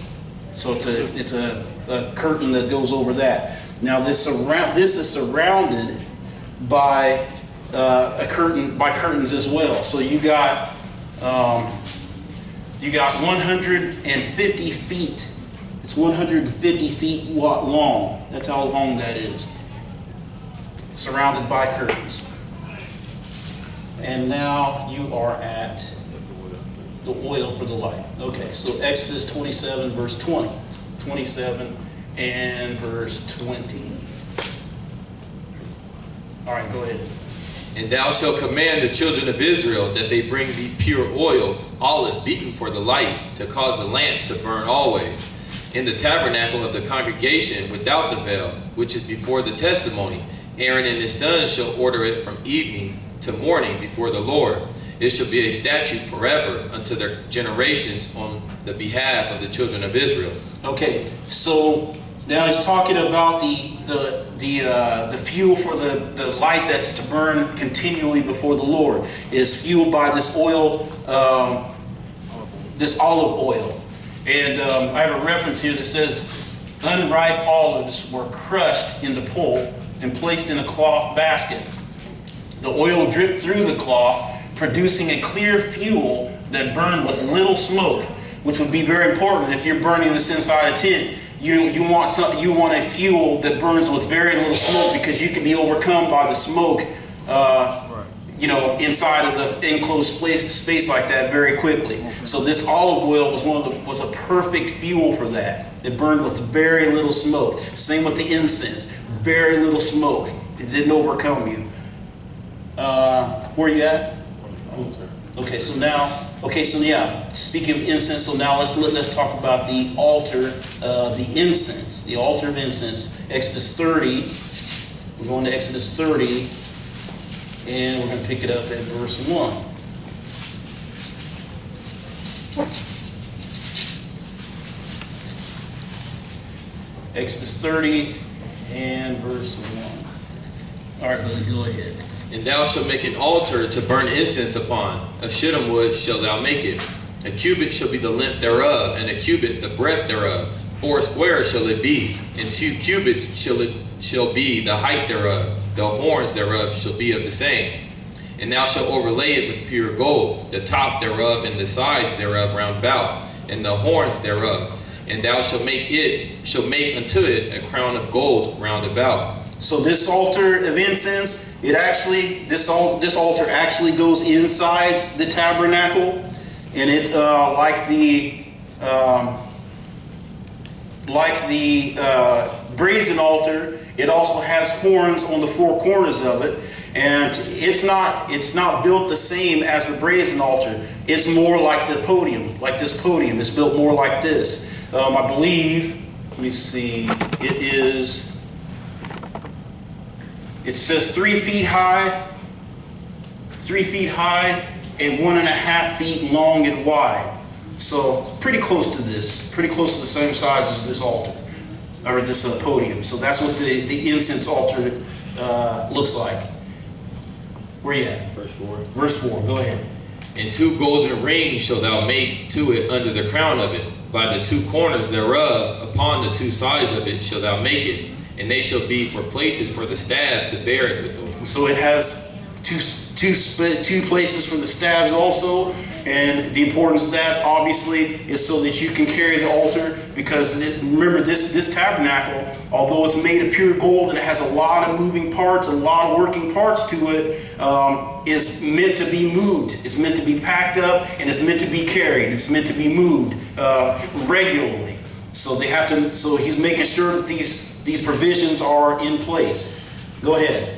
So it's a curtain that goes over that. Now this is surrounded by curtains as well. So you got 150 feet It's 150 feet long. That's how long that is. Surrounded by curtains. And now you are at the oil for the light. Okay, so Exodus 27, verse 20. 27 and verse 20. All right, go ahead. And thou shalt command the children of Israel that they bring thee pure oil, olive beaten for the light, to cause the lamp to burn always. In the tabernacle of the congregation without the veil, which is before the testimony, Aaron and his sons shall order it from evening to morning before the Lord. It shall be a statute forever unto their generations on the behalf of the children of Israel. Okay, so now he's talking about the fuel for the light that's to burn continually before the Lord is fueled by this oil, this olive oil. And I have a reference here that says, unripe olives were crushed in the pole and placed in a cloth basket. The oil dripped through the cloth, producing a clear fuel that burned with little smoke, which would be very important if you're burning this inside a tent. You want a fuel that burns with very little smoke, because you can be overcome by the smoke, inside of the enclosed space like that very quickly. So this olive oil was a perfect fuel for that. It burned with very little smoke. Same with the incense, very little smoke. It didn't overcome you. Where are you at? Okay, so yeah, speaking of incense, so now let's talk about the altar, the incense, the altar of incense. Exodus 30, we're going to Exodus 30, and we're going to pick it up at verse 1. Exodus 30 and verse 1. All right, brother, go ahead. And thou shalt make an altar to burn incense upon. Of shittim wood shalt thou make it. A cubit shall be the length thereof, and a cubit the breadth thereof. 4 squares shall it be, and 2 cubits shall be the height thereof. The horns thereof shall be of the same. And thou shalt overlay it with pure gold, the top thereof and the sides thereof round about, and the horns thereof. And thou shalt make unto it a crown of gold round about. So this altar of incense, this altar actually goes inside the tabernacle, and it like the brazen altar, it also has horns on the 4 corners of it, and it's not built the same as the brazen altar. It's more like the podium, like this podium. It's built more like this. I believe. Let me see. It says 3 feet high, and 1.5 feet long and wide. So pretty close to this, pretty close to the same size as this altar, or this podium. So that's what the incense altar looks like. Where you at? Verse 4. Verse 4, go ahead. And 2 golden rings shalt thou make to it under the crown of it. By the 2 corners thereof, upon the 2 sides of it shalt thou make it. And they shall be for places for the staves to bear it with them. So it has two places for the staves also, and the importance of that obviously is so that you can carry the altar, because remember this tabernacle, although it's made of pure gold and it has a lot of moving parts, a lot of working parts to it, is meant to be moved. It's meant to be packed up, and it's meant to be carried. It's meant to be moved regularly. So he's making sure that these provisions are in place. Go ahead.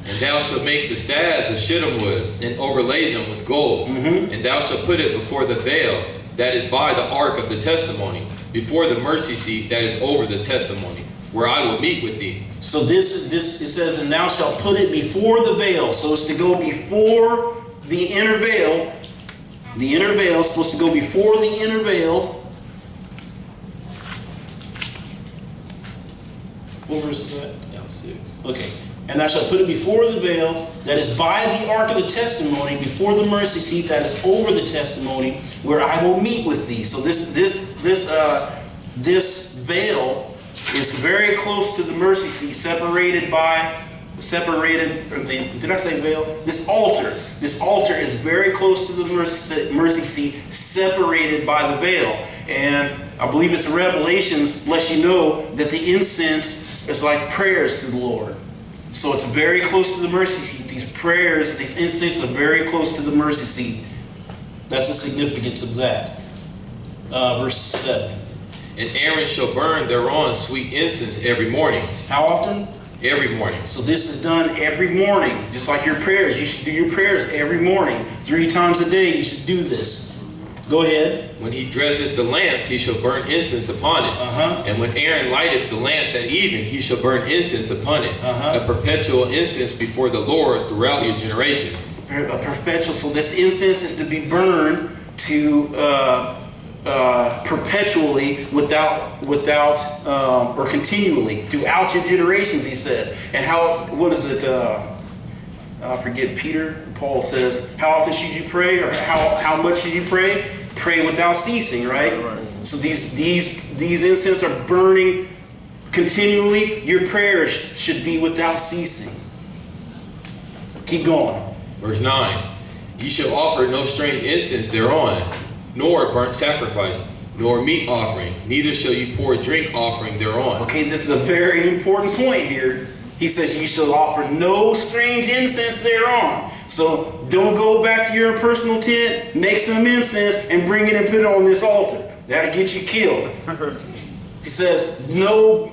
And thou shalt make the staves of shittim wood, and overlay them with gold. And thou shalt put it before the veil that is by the ark of the testimony, before the mercy seat that is over the testimony, where I will meet with thee. So it says, and thou shalt put it before the veil. So it's to go before the inner veil. The inner veil is supposed to go before the inner veil. What verse is that? Now 6. Okay. And thou shalt put it before the veil that is by the ark of the testimony, before the mercy seat that is over the testimony, where I will meet with thee. So this veil is very close to the mercy seat, separated from the, did I say veil? This altar is very close to the mercy seat, separated by the veil. And I believe it's Revelations, lets you know that the incense is like prayers to the Lord. So it's very close to the mercy seat. These prayers, these incense are very close to the mercy seat. That's the significance of that. Verse 7. And Aaron shall burn thereon sweet incense every morning. How often? Every morning. So this is done every morning, just like your prayers. You should do your prayers every morning. 3 times a day you should do this. Go ahead. When he dresses the lamps, he shall burn incense upon it. Uh-huh. And when Aaron lighteth the lamps at even, he shall burn incense upon it. Uh-huh. A perpetual incense before the Lord throughout your generations. A perpetual. So this incense is to be burned to perpetually, without or continually throughout your generations. He says. And what is it? I forget. Paul says, how often should you pray, or how much should you pray? Pray without ceasing, right? So these incense are burning continually. Your prayers should be without ceasing. Keep going. Verse 9. Ye shall offer no strange incense thereon, nor burnt sacrifice, nor meat offering, neither shall you pour drink offering thereon. Okay, this is a very important point here. He says, you shall offer no strange incense thereon. So don't go back to your personal tent, make some incense, and bring it and put it on this altar. That'll get you killed. He says, no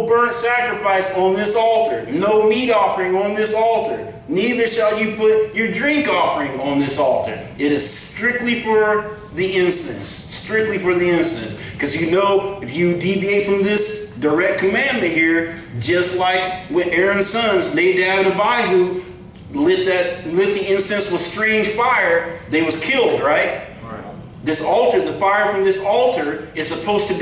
burnt sacrifice on this altar, no meat offering on this altar, neither shall you put your drink offering on this altar. It is strictly for the incense. Strictly for the incense. Because you know, if you deviate from this direct commandment here, just like when Aaron's sons, Nadab and Abihu, lit the incense with strange fire, they was killed, right? This altar, the fire from this altar is supposed to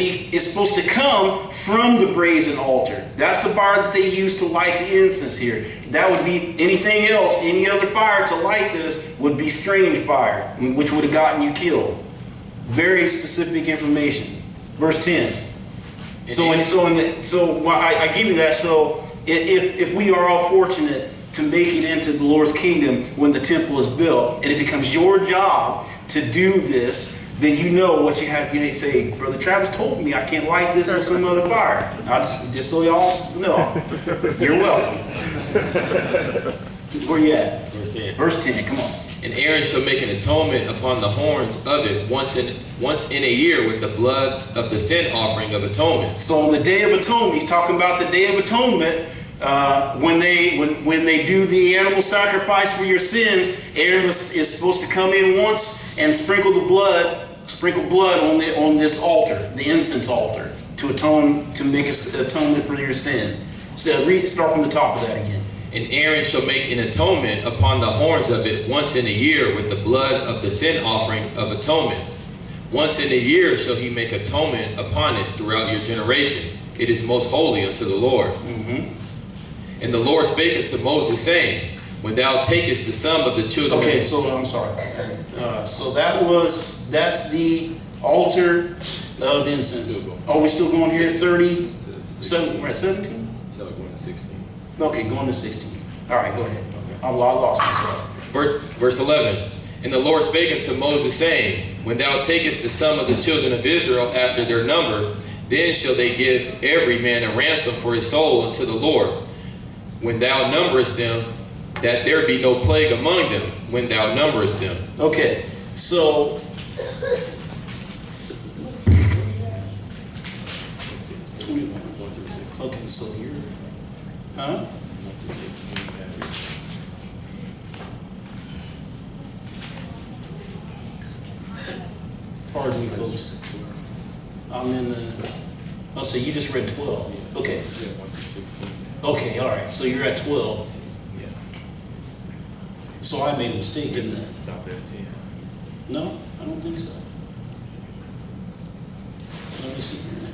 come from the brazen altar. That's the fire that they use to light the incense here. That would be anything else, any other fire to light this would be strange fire, which would have gotten you killed. Very specific information. Verse 10. I give you that. So if we are all fortunate to make it into the Lord's kingdom when the temple is built, and it becomes your job to do this, then you know what you have. You say, Brother Travis told me I can't light this with some other fire. Just so y'all know. You're welcome. Where you at? Verse 10. Verse 10, come on. And Aaron shall make an atonement upon the horns of it once in a year with the blood of the sin offering of atonement. So on the Day of Atonement, he's talking about the Day of Atonement. When they do the animal sacrifice for your sins, Aaron is supposed to come in once and sprinkle blood on this altar, the incense altar, to make atonement for your sin. So start from the top of that again. And Aaron shall make an atonement upon the horns of it once in a year with the blood of the sin offering of atonements. Once in a year shall he make atonement upon it throughout your generations. It is most holy unto the Lord. Mm-hmm. And the Lord spake unto Moses, saying, when thou takest the sum of the children Okay, so I'm sorry. So that's the altar of incense. Are we still going here? 30? We're at 17? No, going to 16. Okay, going to 16. All right, go ahead. I lost myself. Verse 11. And the Lord spake unto Moses, saying, when thou takest the sum of the children of Israel after their number, then shall they give every man a ransom for his soul unto the Lord. When thou numberest them, that there be no plague among them, when thou numberest them. Okay, so okay, so you're, huh? Pardon me, folks. I'm in the. Oh, so you just read 12. Okay. Okay, all right. So you're at 12. So I made a mistake in that. Stop at 10. No, I don't think so. Let me see here.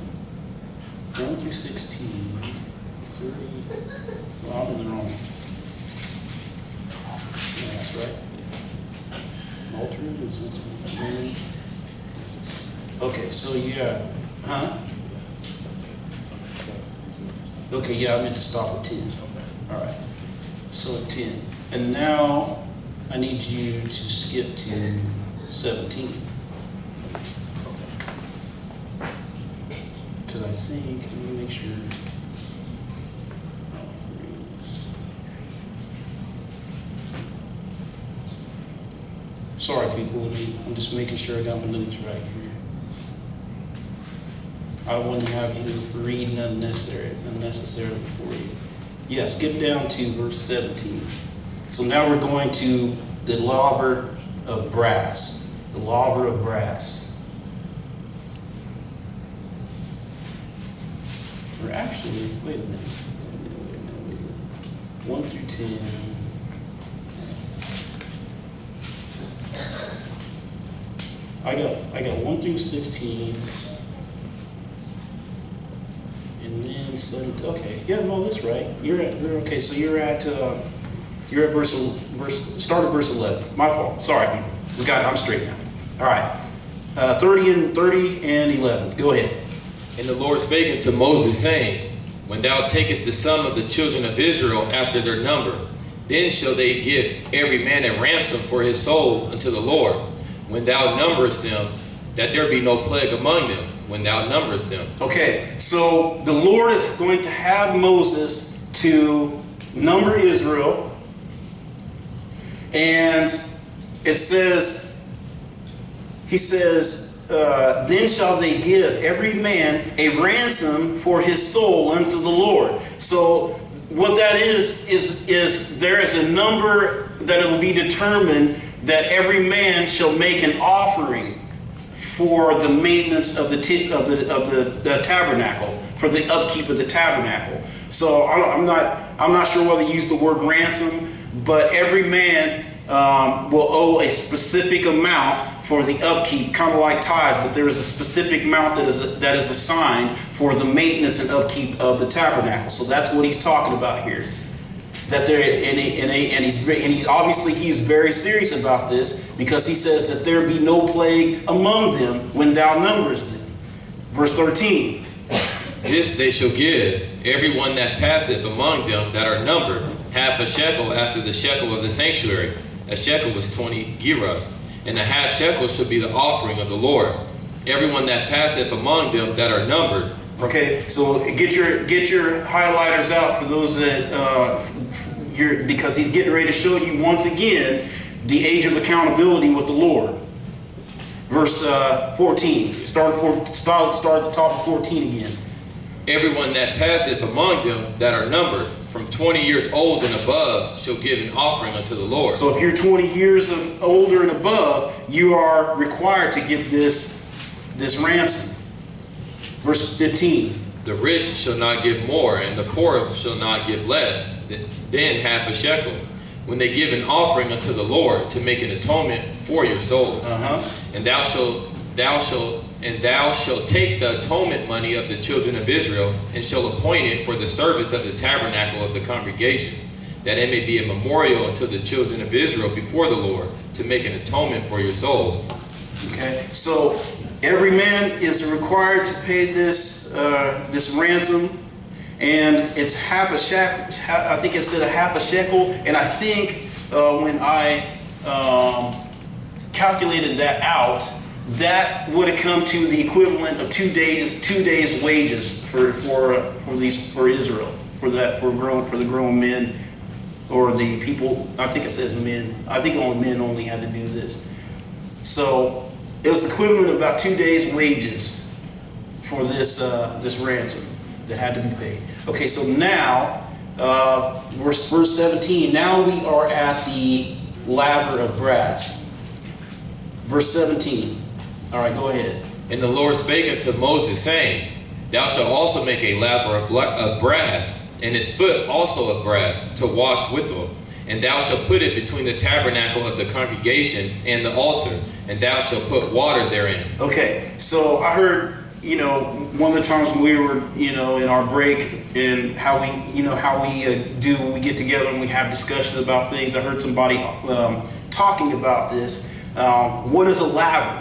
1 through 16. 30. Well, I'm in the wrong. Yeah, that's right. Alternate is this one. Okay, so yeah. Huh? Okay, yeah, I meant to stop at 10. All right. So at 10. And now I need you to skip to 17. I think, let me make sure. Sorry, people, I'm just making sure I got my notes right here. I don't want to have you reading unnecessarily for you. Yeah, skip down to verse 17. So now we're going to the laver of brass. The laver of brass. Or actually, wait a minute. 1 through 10. I got 1 through 16. And then 7. Okay, yeah, no, that's right. You're okay. So you're at start at verse 11. My fault. Sorry, people. I'm straight now. All right. 30 and 11. Go ahead. And the Lord spake unto Moses, saying, When thou takest the sum of the children of Israel after their number, then shall they give every man a ransom for his soul unto the Lord, when thou numberest them, that there be no plague among them, when thou numberest them. Okay, so the Lord is going to have Moses to number Israel, and it says, he says, then shall they give every man a ransom for his soul unto the Lord. So what that is there is a number that it will be determined that every man shall make an offering for the maintenance of the tabernacle, for the upkeep of the tabernacle. So I'm not sure whether to use the word ransom, but every man will owe a specific amount for the upkeep, kind of like tithes, but there is a specific amount that is assigned for the maintenance and upkeep of the tabernacle. So that's what he's talking about here. That there, and he's obviously he is very serious about this, because he says that there be no plague among them when thou numberest them. Verse 13. This they shall give every one that passeth among them that are numbered half a shekel after the shekel of the sanctuary. A shekel was 20 gerahs, and a half shekel shall be the offering of the Lord. Everyone that passeth among them that are numbered. Okay, so get your highlighters out for those that because he's getting ready to show you once again the age of accountability with the Lord. Verse 14. Start at the top of 14 again. Everyone that passeth among them that are numbered from 20 years old and above shall give an offering unto the Lord. So if you're 20 years older and above, you are required to give this ransom. Verse 15. The rich shall not give more, and the poor shall not give less than half a shekel, when they give an offering unto the Lord to make an atonement for your souls. And thou shalt take the atonement money of the children of Israel, and shall appoint it for the service of the tabernacle of the congregation, that it may be a memorial unto the children of Israel before the Lord, to make an atonement for your souls. Okay, so every man is required to pay this ransom, and it's half a shekel. I think it said a half a shekel, and I think when I calculated that out, that would have come to the equivalent of 2 days wages for Israel, for the grown men, or the people. I think it says men. I think only men only had to do this. So it was equivalent of about 2 days wages for this ransom that had to be paid. Okay, so now verse 17. Now we are at the laver of brass. Verse 17. All right, go ahead. And the Lord spake unto Moses, saying, Thou shalt also make a laver of brass, and its foot also of brass, to wash withal. And thou shalt put it between the tabernacle of the congregation and the altar, and thou shalt put water therein. Okay, so I heard, one of the times when we were, in our break, and how we get together and we have discussions about things. I heard somebody talking about this. What is a laver?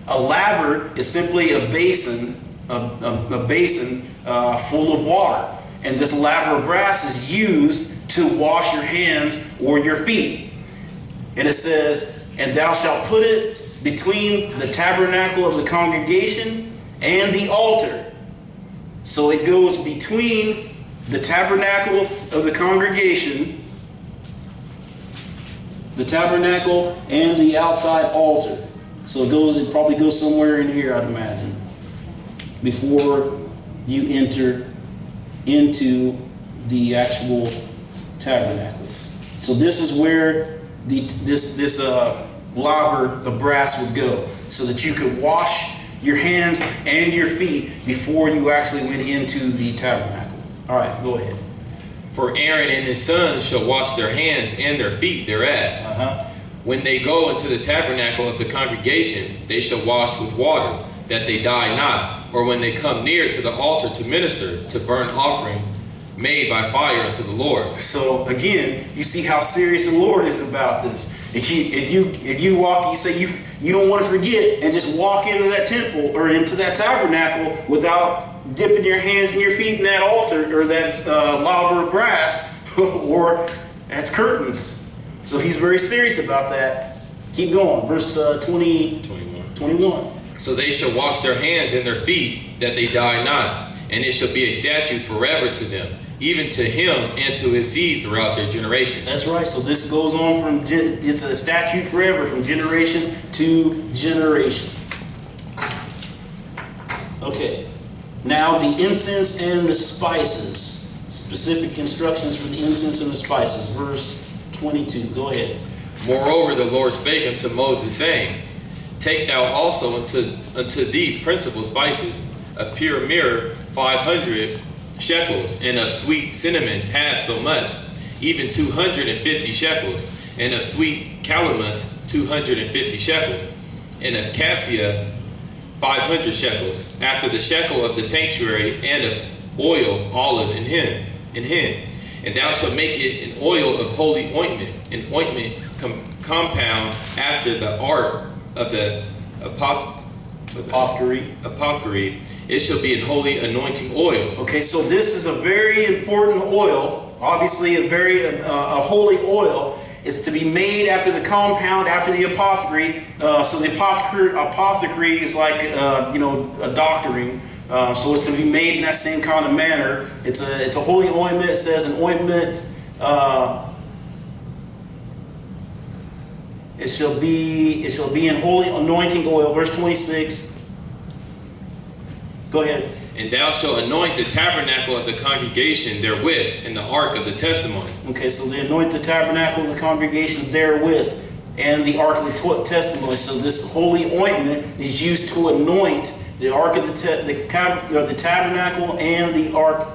A laver is simply a basin, full of water, and this laver of brass is used to wash your hands or your feet. And it says, "And thou shalt put it between the tabernacle of the congregation and the altar." So it goes between the tabernacle of the congregation, the tabernacle, and the outside altar. So it probably goes somewhere in here, I'd imagine, before you enter into the actual tabernacle. So this is where this laver of brass would go, so that you could wash your hands and your feet before you actually went into the tabernacle. All right, go ahead. For Aaron and his sons shall wash their hands and their feet thereat. When they go into the tabernacle of the congregation, they shall wash with water, that they die not. Or when they come near to the altar to minister, to burn offering made by fire unto the Lord. So again, you see how serious the Lord is about this. If you walk, you say you don't want to forget and just walk into that temple or into that tabernacle without dipping your hands and your feet in that altar or that laver of brass, or that's curtains. So he's very serious about that. Keep going. Verse 21. So they shall wash their hands and their feet, that they die not, and it shall be a statute forever to them, even to him and to his seed throughout their generation. That's right. So this goes on it's a statute forever, from generation to generation. Okay. Now the incense and the spices. Specific instructions for the incense and the spices. Verse 22. Go ahead. Moreover, the Lord spake unto Moses, saying, Take thou also unto thee principal spices, of pure myrrh 500 shekels, and of sweet cinnamon half so much, even 250 shekels, and of sweet calamus 250 shekels, and of cassia 500 shekels, after the shekel of the sanctuary, and of oil olive in hin. And thou shalt make it an oil of holy ointment, an ointment compound after the art of the apothecary. It shall be an holy anointing oil. Okay, so this is a very important oil. Obviously, a holy oil is to be made after the compound, after the apothecary. So the apothecary is like a doctoring. So it's to be made in that same kind of manner. It's a holy ointment. It says an ointment. It shall be in holy anointing oil. Verse 26. Go ahead. And thou shalt anoint the tabernacle of the congregation therewith, and the ark of the testimony. Okay, so they anoint the tabernacle of the congregation therewith, and the ark of the testimony. So this holy ointment is used to anoint the ark of the tabernacle and the ark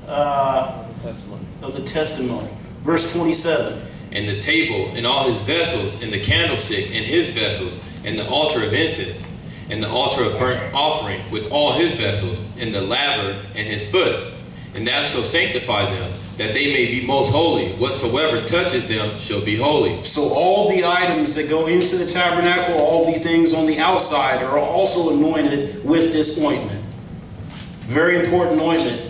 of the testimony. Verse 27. And the table and all his vessels, and the candlestick and his vessels, and the altar of incense, and the altar of burnt offering with all his vessels, and the laver and his foot. And thou shalt sanctify them, that they may be most holy. Whatsoever touches them shall be holy. So all the items that go into the tabernacle, all the things on the outside, are also anointed with this ointment. Very important ointment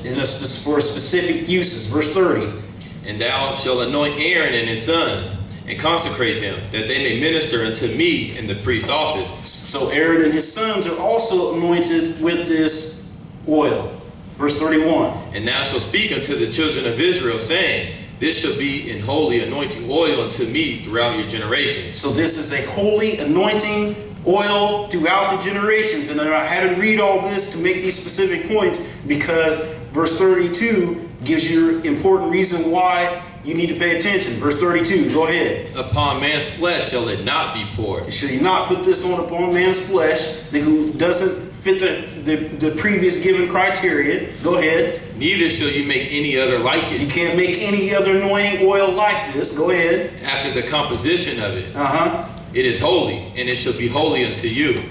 for specific uses. Verse 30. And thou shalt anoint Aaron and his sons, and consecrate them, that they may minister unto me in the priest's office. So Aaron and his sons are also anointed with this oil. Verse 31. And thou shalt speak unto the children of Israel, saying, This shall be an holy anointing oil unto me throughout your generations. So this is a holy anointing oil throughout the generations. And I had to read all this to make these specific points, because verse 32 gives you an important reason why you need to pay attention. Verse 32, go ahead. Upon man's flesh shall it not be poured. Shall you not put this on upon man's flesh who doesn't fit the previous given criteria? Go ahead. Neither shall you make any other like You it. can't make any other anointing oil like this. Go ahead. After the composition of it, It is holy, and it shall be holy unto you.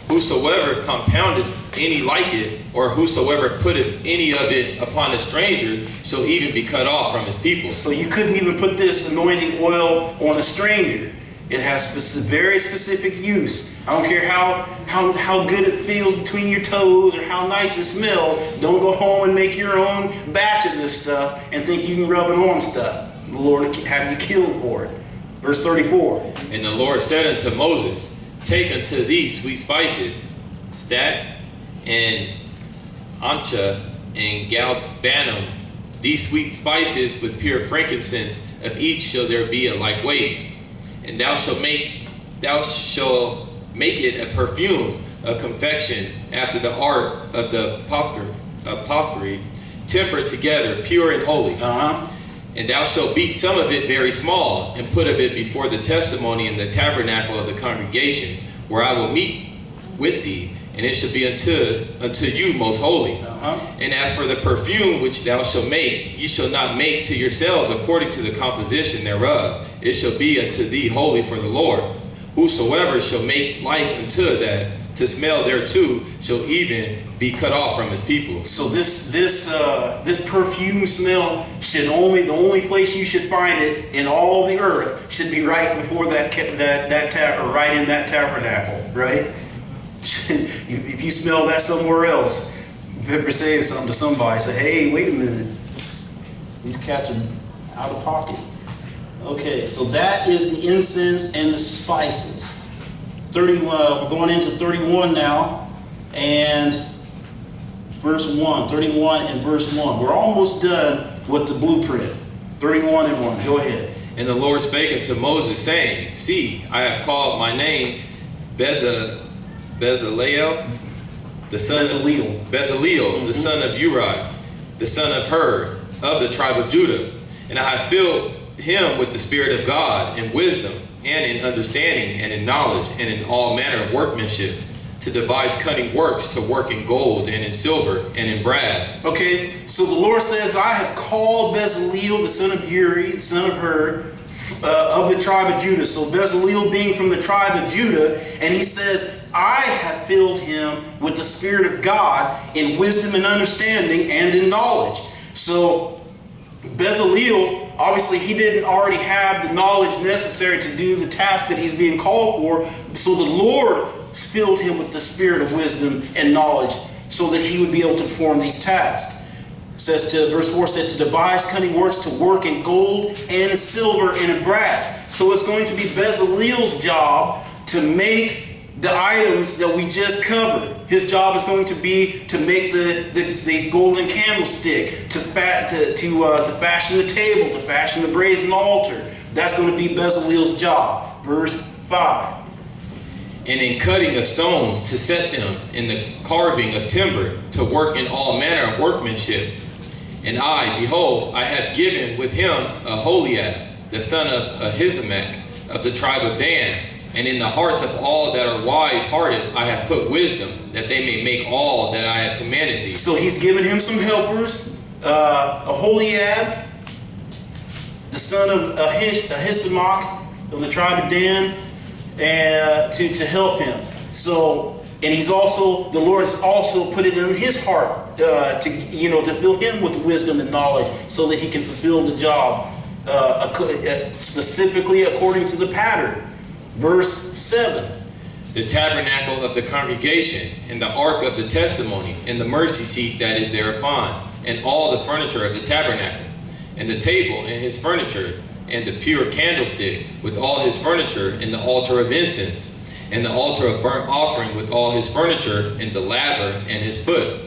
Whosoever compoundeth any like it, or whosoever putteth any of it upon a stranger, shall even be cut off from his people. So you couldn't even put this anointing oil on a stranger. It has very specific use. I don't care how good it feels between your toes or how nice it smells. Don't go home and make your own batch of this stuff and think you can rub it on stuff. The Lord will have you killed for it. Verse 34. And the Lord said unto Moses, Take unto thee sweet spices, stack, and ancha, and galbanum, these sweet spices with pure frankincense, of each shall there be a like weight. And thou shalt make it a perfume of confection after the art of the apothecary, tempered together, pure and holy. And thou shalt beat some of it very small, and put of it before the testimony in the tabernacle of the congregation, where I will meet with thee, and it shall be unto you most holy. And as for the perfume which thou shalt make, ye shall not make to yourselves according to the composition thereof. It shall be unto thee holy for the Lord. Whosoever shall make like unto that, to smell thereto, shall even be cut off from his people. So this perfume smell should the only place you should find it in all the earth should be right before right in that tabernacle, right? If you smell that somewhere else, you better say something to somebody. Say, hey, wait a minute, these cats are out of pocket. Okay, so that is the incense and the spices. 31. We're going into 31 now, and verse 1. 31 and verse 1. We're almost done with the blueprint. 31 and 1. Go ahead. And the Lord spake unto Moses, saying, See, I have called my name Bezaleel, the son the son of Uri, the son of Hur, of the tribe of Judah. And I have filled him with the Spirit of God, in wisdom, and in understanding, and in knowledge, and in all manner of workmanship, to devise cunning works, to work in gold, and in silver, and in brass. Okay, so the Lord says, I have called Bezaleel, the son of Uri, the son of Hur, of the tribe of Judah. So Bezaleel being from the tribe of Judah, and he says, I have filled him with the Spirit of God in wisdom and understanding and in knowledge. So Bezaleel, obviously he didn't already have the knowledge necessary to do the task that he's being called for. So the Lord filled him with the spirit of wisdom and knowledge so that he would be able to perform these tasks. It says verse 4 said to devise cunning works, to work in gold and silver and in brass. So it's going to be Bezaleel's job to make the items that we just covered. His job is going to be to make the golden candlestick, to fashion the table, to fashion the brazen altar. That's going to be Bezaleel's job. Verse 5. And in cutting of stones, to set them, in the carving of timber, to work in all manner of workmanship. And I, behold, I have given with him Aholiab, the son of Ahisamach, of the tribe of Dan. And in the hearts of all that are wise-hearted I have put wisdom, that they may make all that I have commanded thee. So he's given him some helpers. Aholiab, the son of Ahisamach, of the tribe of Dan, and to help him. So, and he's also, the Lord has also put it in his heart to fill him with wisdom and knowledge so that he can fulfill the job specifically according to the pattern. Verse 7. The tabernacle of the congregation, and the ark of the testimony, and the mercy seat that is thereupon, and all the furniture of the tabernacle, and the table and his furniture, and the pure candlestick with all his furniture, and the altar of incense, and the altar of burnt offering with all his furniture, and the laver and his foot,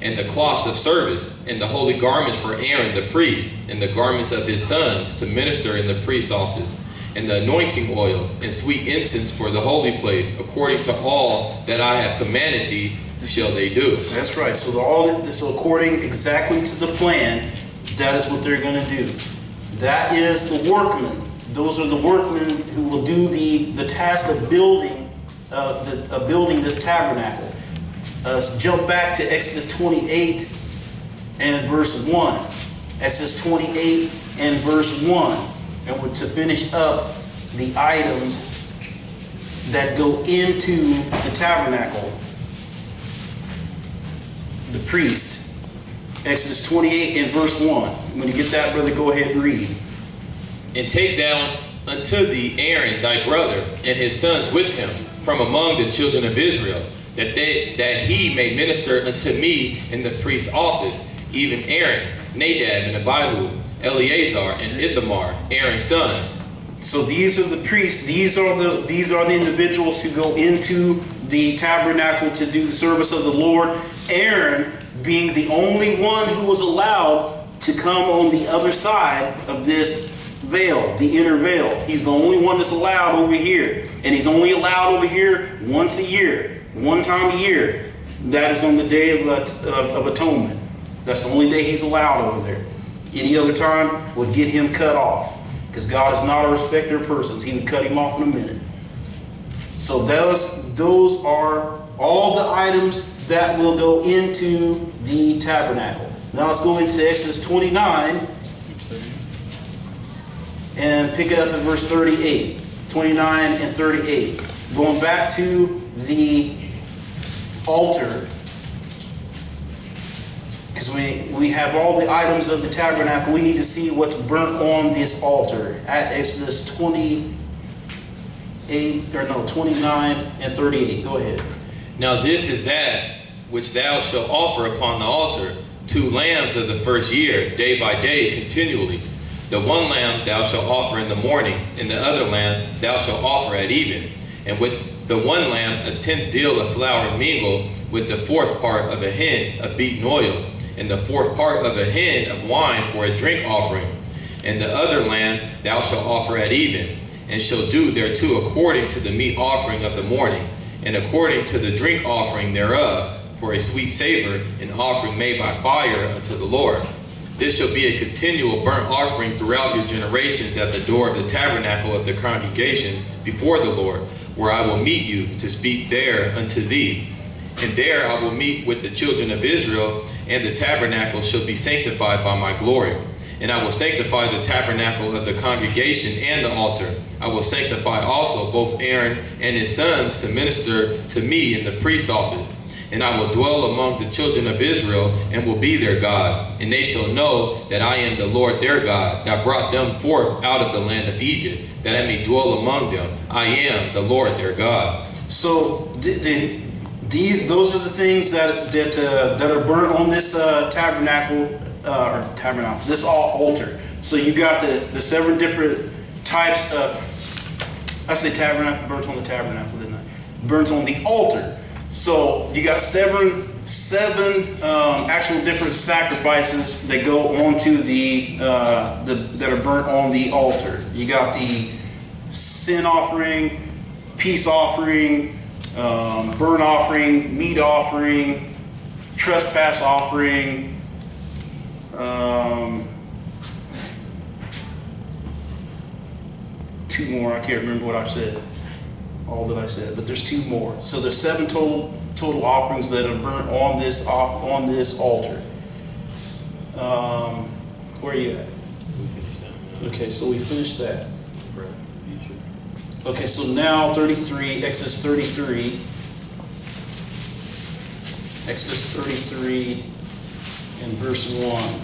and the cloths of service, and the holy garments for Aaron the priest, and the garments of his sons to minister in the priest's office, and the anointing oil, and sweet incense for the holy place, according to all that I have commanded thee, shall they do. That's right. So according exactly to the plan, that is what they're going to do. That is the workmen. Those are the workmen who will do the task of building this tabernacle. Let's jump back to Exodus 28 and verse 1. Exodus 28 and verse 1. And we're to finish up the items that go into the tabernacle. The priest. Exodus 28 and verse 1. When you get that, brother, go ahead and read. And take thou unto thee Aaron thy brother, and his sons with him, from among the children of Israel, that he may minister unto me in the priest's office, even Aaron, Nadab, and Abihu, Eleazar, and Ithamar, Aaron's sons. So these are the priests. These are the individuals who go into the tabernacle to do the service of the Lord. Aaron being the only one who was allowed to come on the other side of this veil, the inner veil. He's the only one that's allowed over here. And he's only allowed over here once a year, one time a year. That is on the Day of Atonement. That's the only day he's allowed over there. Any other time would get him cut off, because God is not a respecter of persons. He would cut him off in a minute. So those are all the items that will go into the tabernacle. Now let's go into Exodus 29 and pick it up at verse 38. 29 and 38. Going back to the altar, because we have all the items of the tabernacle. We need to see what's burnt on this altar at Exodus 29 and 38. Go ahead. Now this is that which thou shalt offer upon the altar, 2 lambs of the first year, day by day, continually. The one lamb thou shalt offer in the morning, and the other lamb thou shalt offer at even. And with the one lamb 1/10 deal of flour mingled with the 4th part of a hin of beaten oil, and the 4th part of a hin of wine for a drink offering. And the other lamb thou shalt offer at even, and shall do thereto according to the meat offering of the morning, and according to the drink offering thereof, for a sweet savor, an offering made by fire unto the Lord. This shall be a continual burnt offering throughout your generations at the door of the tabernacle of the congregation before the Lord, where I will meet you to speak there unto thee. And there I will meet with the children of Israel, and the tabernacle shall be sanctified by my glory. And I will sanctify the tabernacle of the congregation and the altar. I will sanctify also both Aaron and his sons to minister to me in the priest's office. And I will dwell among the children of Israel, and will be their God. And they shall know that I am the Lord their God, that brought them forth out of the land of Egypt, that I may dwell among them. I am the Lord their God. So those are the things that are burnt on this tabernacle, this altar. So you got the 7 different types of, I say tabernacle, burnt on the tabernacle, didn't I? Burnt on the altar. So you got seven actual different sacrifices that go onto that are burnt on the altar. You got the sin offering, peace offering, burnt offering, meat offering, trespass offering, 2 more. I can't remember what I've said. All that I said, but there's 2 more. So there's 7 total offerings that are burnt on this altar. Where are you at? Okay, so we finished that. Okay, so now Exodus 33 and verse 1.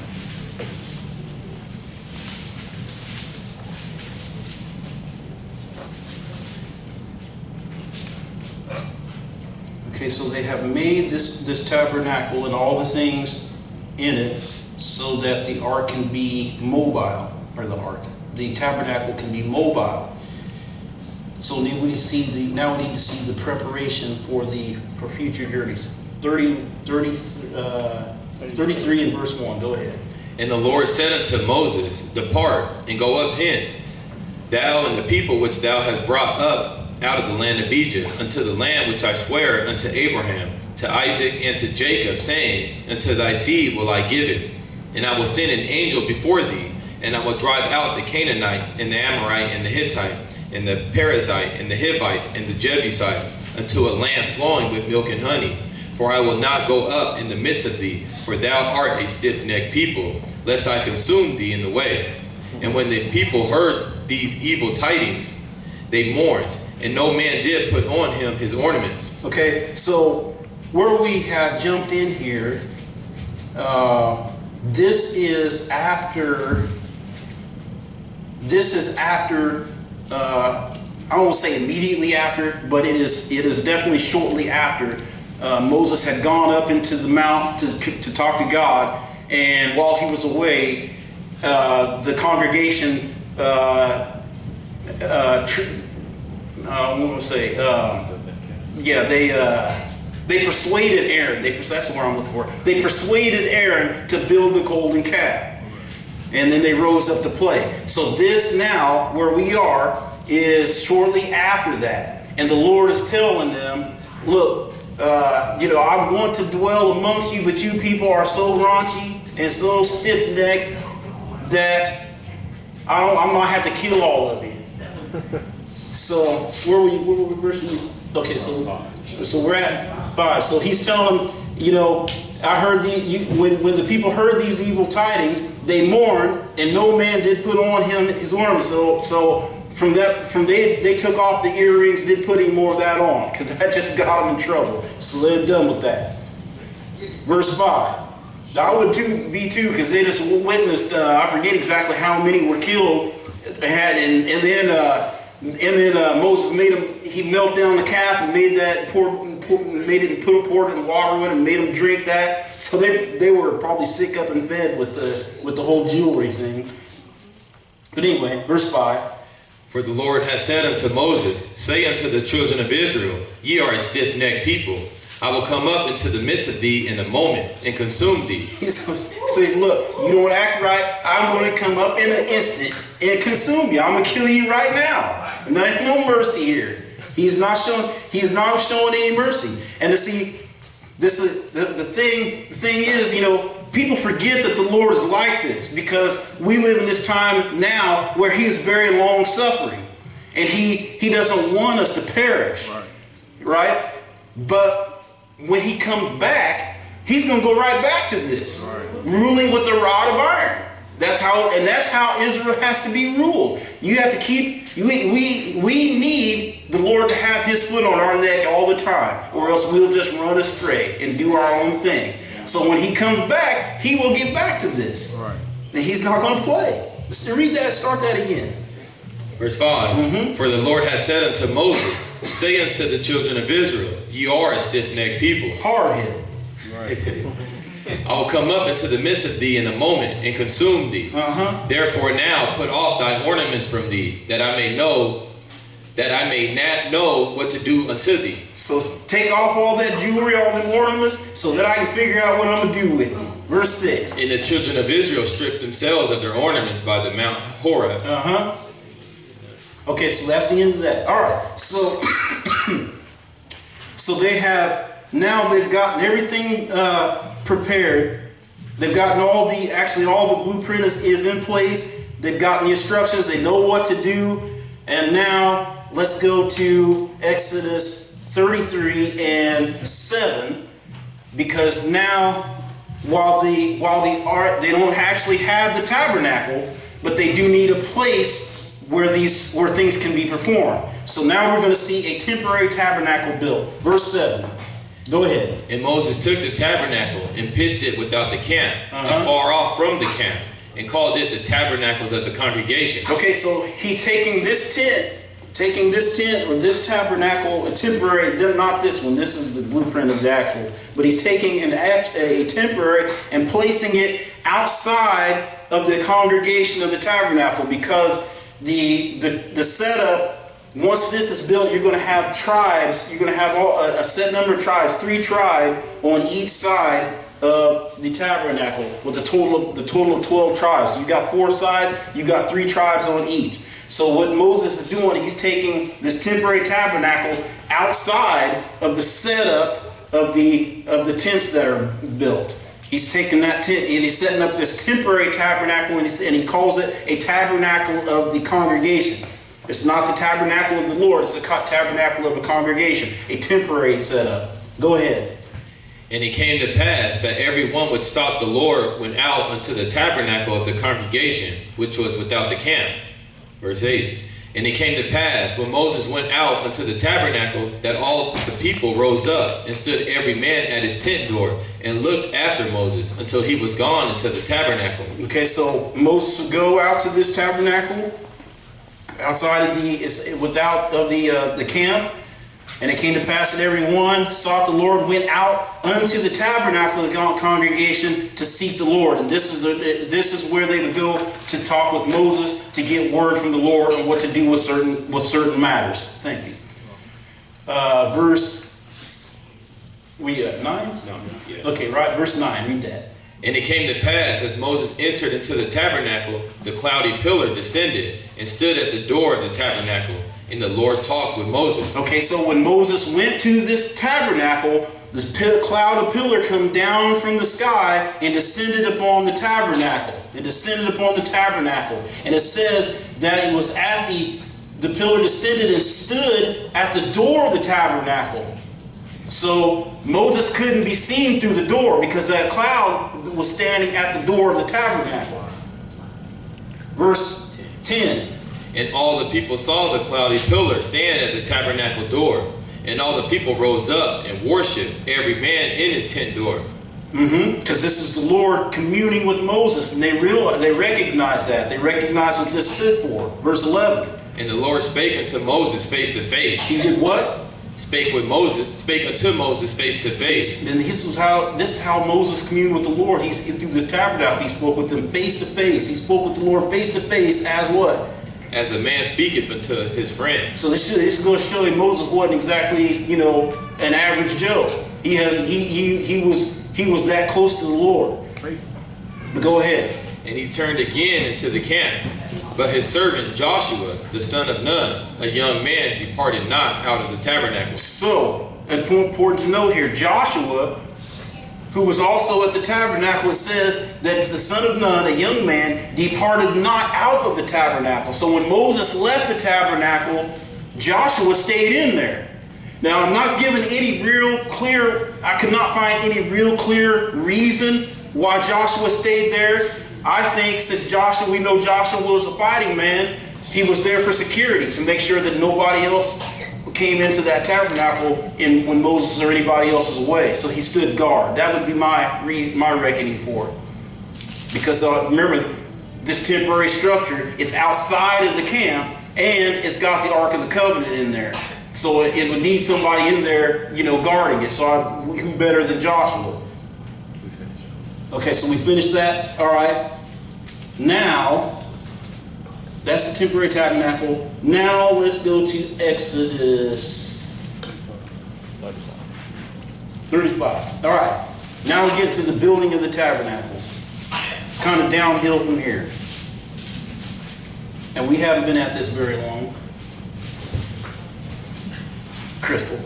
Okay, so they have made this tabernacle and all the things in it so that the ark can be mobile, or the tabernacle can be mobile. So now we need to see the preparation for future journeys. 33 and verse 1. Go ahead. And the Lord said unto Moses, Depart, and go up hence, thou and the people which thou hast brought up out of the land of Egypt, unto the land which I swear unto Abraham, to Isaac, and to Jacob, saying, Unto thy seed will I give it. And I will send an angel before thee, and I will drive out the Canaanite, and the Amorite, and the Hittite, and the Perizzite, and the Hivite, and the Jebusite, unto a land flowing with milk and honey. For I will not go up in the midst of thee, for thou art a stiff-necked people, lest I consume thee in the way. And when the people heard these evil tidings, they mourned, and no man did put on him his ornaments. Okay, so where we have jumped in here, this is after, I won't say immediately after, but it is definitely shortly after Moses had gone up into the mount to talk to God, and while he was away, the congregation They persuaded Aaron. That's where I'm looking for. They persuaded Aaron to build the golden calf. And then they rose up to play. So this now, where we are, is shortly after that. And the Lord is telling them, look, I want to dwell amongst you, but you people are so raunchy and so stiff-necked that I might have to kill all of you. So where were you? Okay, so we're at 5. So he's telling them, I heard when the people heard these evil tidings, they mourned, and no man did put on him his ornaments. So they took off the earrings, didn't put any more of that on, because that just got them in trouble. So they're done with that. Verse 5. I would be too, because they just witnessed, I forget exactly how many were killed, and then Moses he melted down the calf and made that poured it in water with it and made them drink that. So they were probably sick up and fed with the whole jewelry thing. But anyway, verse 5. For the Lord has said unto Moses, say unto the children of Israel, ye are a stiff-necked people. I will come up into the midst of thee in a moment and consume thee. He says, look, you don't act right, I'm going to come up in an instant and consume you. I'm going to kill you right now. And there's no mercy here. He's not showing any mercy. And to see, this is the thing is, people forget that the Lord is like this, because we live in this time now where he is very long suffering, and he doesn't want us to perish, right? But when he comes back, he's going to go right back to this, ruling with the rod of iron. That's how Israel has to be ruled. You have to keep. We need the Lord to have his foot on our neck all the time, or else we'll just run astray and do our own thing. So when he comes back, he will get back to this. And he's not going to play. Let's read that. Start that again. Verse 5. For the Lord has said unto Moses, say unto the children of Israel, ye are a stiff-necked people. Hard-headed. I will come up into the midst of thee in a moment and consume thee. Therefore now put off thy ornaments from thee, that I may not know what to do unto thee. So take off all that jewelry, all the ornaments, so that I can figure out what I'm going to do with you. Verse 6. And the children of Israel stripped themselves of their ornaments by the Mount Horeb. Okay, so that's the end of that. All right. So, so they've gotten everything prepared. They've gotten all the blueprint is in place. They've gotten the instructions. They know what to do. And now let's go to Exodus 33 and 7, because now while the ark, they don't actually have the tabernacle, but they do need a place where things can be performed. So now we're going to see a temporary tabernacle built. Verse 7. Go ahead. And Moses took the tabernacle and pitched it without the camp, afar off from the camp, and called it the tabernacles of the congregation. Okay, so he's taking this tent or this tabernacle, a temporary, not this one, this is the blueprint of the actual, but he's taking a temporary and placing it outside of the congregation of the tabernacle, because the setup, once this is built, you're going to have tribes. You're going to have a set number of tribes, 3 tribes on each side of the tabernacle, with the total of 12 tribes. So you got 4 sides. You got 3 tribes on each. So what Moses is doing, he's taking this temporary tabernacle outside of the setup of the tents that are built. He's taking that tent and he's setting up this temporary tabernacle, and he calls it a tabernacle of the congregation. It's not the tabernacle of the Lord, it's the tabernacle of the congregation, a temporary setup. Go ahead. And it came to pass that every one which sought the Lord went out unto the tabernacle of the congregation, which was without the camp. Verse 8. And it came to pass, when Moses went out unto the tabernacle, that all the people rose up and stood every man at his tent door and looked after Moses until he was gone into the tabernacle. Okay, so Moses would go out to this tabernacle outside of the camp, and it came to pass that everyone sought the Lord, went out unto the tabernacle of the congregation to seek the Lord. And this is where they would go to talk with Moses, to get word from the Lord on what to do with certain matters. Thank you. Verse We at 9? No, yeah. Okay, right, verse 9, read that. And it came to pass, as Moses entered into the tabernacle, the cloudy pillar descended and stood at the door of the tabernacle. And the Lord talked with Moses. Okay, so when Moses went to this tabernacle, this cloud of pillar come down from the sky and descended upon the tabernacle. It descended upon the tabernacle. And it says that it was at the pillar descended and stood at the door of the tabernacle. So Moses couldn't be seen through the door because that cloud was standing at the door of the tabernacle. Verse 10. And all the people saw the cloudy pillar stand at the tabernacle door. And all the people rose up and worshiped, every man in his tent door. Because this is the Lord communing with Moses, and they recognize that. They recognize what this stood for. Verse 11. And the Lord spake unto Moses face to face. He did what? Spake unto Moses face to face. And this is how Moses communed with the Lord. He's through this tabernacle. He spoke with them face to face. He spoke with the Lord face to face as what? As a man speaketh unto his friend. So this is going to show you Moses wasn't exactly, an average Joe. He was that close to the Lord. But go ahead. And he turned again into the camp. But his servant Joshua, the son of Nun, a young man, departed not out of the tabernacle. So, important to know here, Joshua, who was also at the tabernacle, it says that the son of Nun, a young man, departed not out of the tabernacle. So when Moses left the tabernacle, Joshua stayed in there. Now, I'm not given any I could not find any real clear reason why Joshua stayed there. I think since we know Joshua was a fighting man, he was there for security, to make sure that nobody else came into that tabernacle when Moses or anybody else is away. So he stood guard. That would be my reckoning for it. Because remember, this temporary structure, it's outside of the camp, and it's got the Ark of the Covenant in there. So it would need somebody in there, guarding it. So who better than Joshua? Okay, so we finished that. All right. Now, that's the temporary tabernacle. Now let's go to Exodus 35. All right. Now we get to the building of the tabernacle. It's kind of downhill from here. And we haven't been at this very long. Crystal.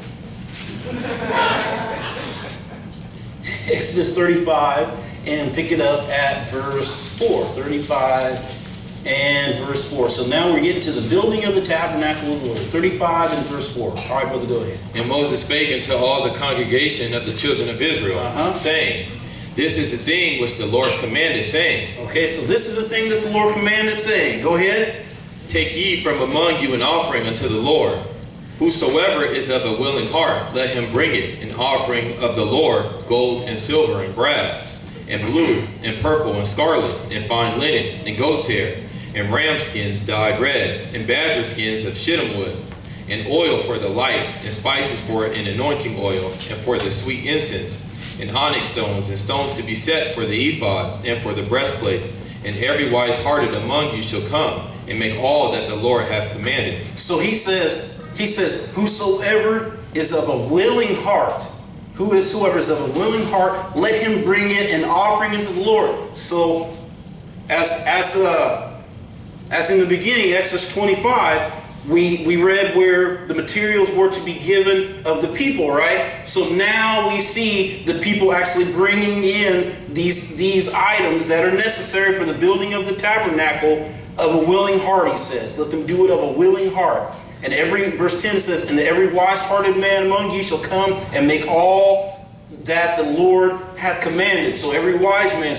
Exodus 35, and pick it up at verse 4. 35 and verse 4. So now we're getting to the building of the tabernacle of the Lord. 35 and verse 4. All right, brother, go ahead. And Moses spake unto all the congregation of the children of Israel, saying, This is the thing which the Lord commanded, saying. Okay, so this is the thing that the Lord commanded, saying. Go ahead. Take ye from among you an offering unto the Lord. Whosoever is of a willing heart, let him bring it, an offering of the Lord, gold and silver and brass, and blue and purple and scarlet, and fine linen, and goat's hair, and ram skins dyed red, and badger skins of shittim wood, and oil for the light, and spices for an anointing oil, and for the sweet incense, and onyx stones, and stones to be set for the ephod, and for the breastplate. And every wise-hearted among you shall come, and make all that the Lord hath commanded. So he says, whosoever is of a willing heart, whoever is of a willing heart, let him bring it an offering unto the Lord. So, as in the beginning, Exodus 25, we read where the materials were to be given of the people, right? So now we see the people actually bringing in these items that are necessary for the building of the tabernacle of a willing heart, he says. Let them do it of a willing heart. And verse 10 says, and every wise-hearted man among you shall come and make all that the Lord hath commanded. So every wise man,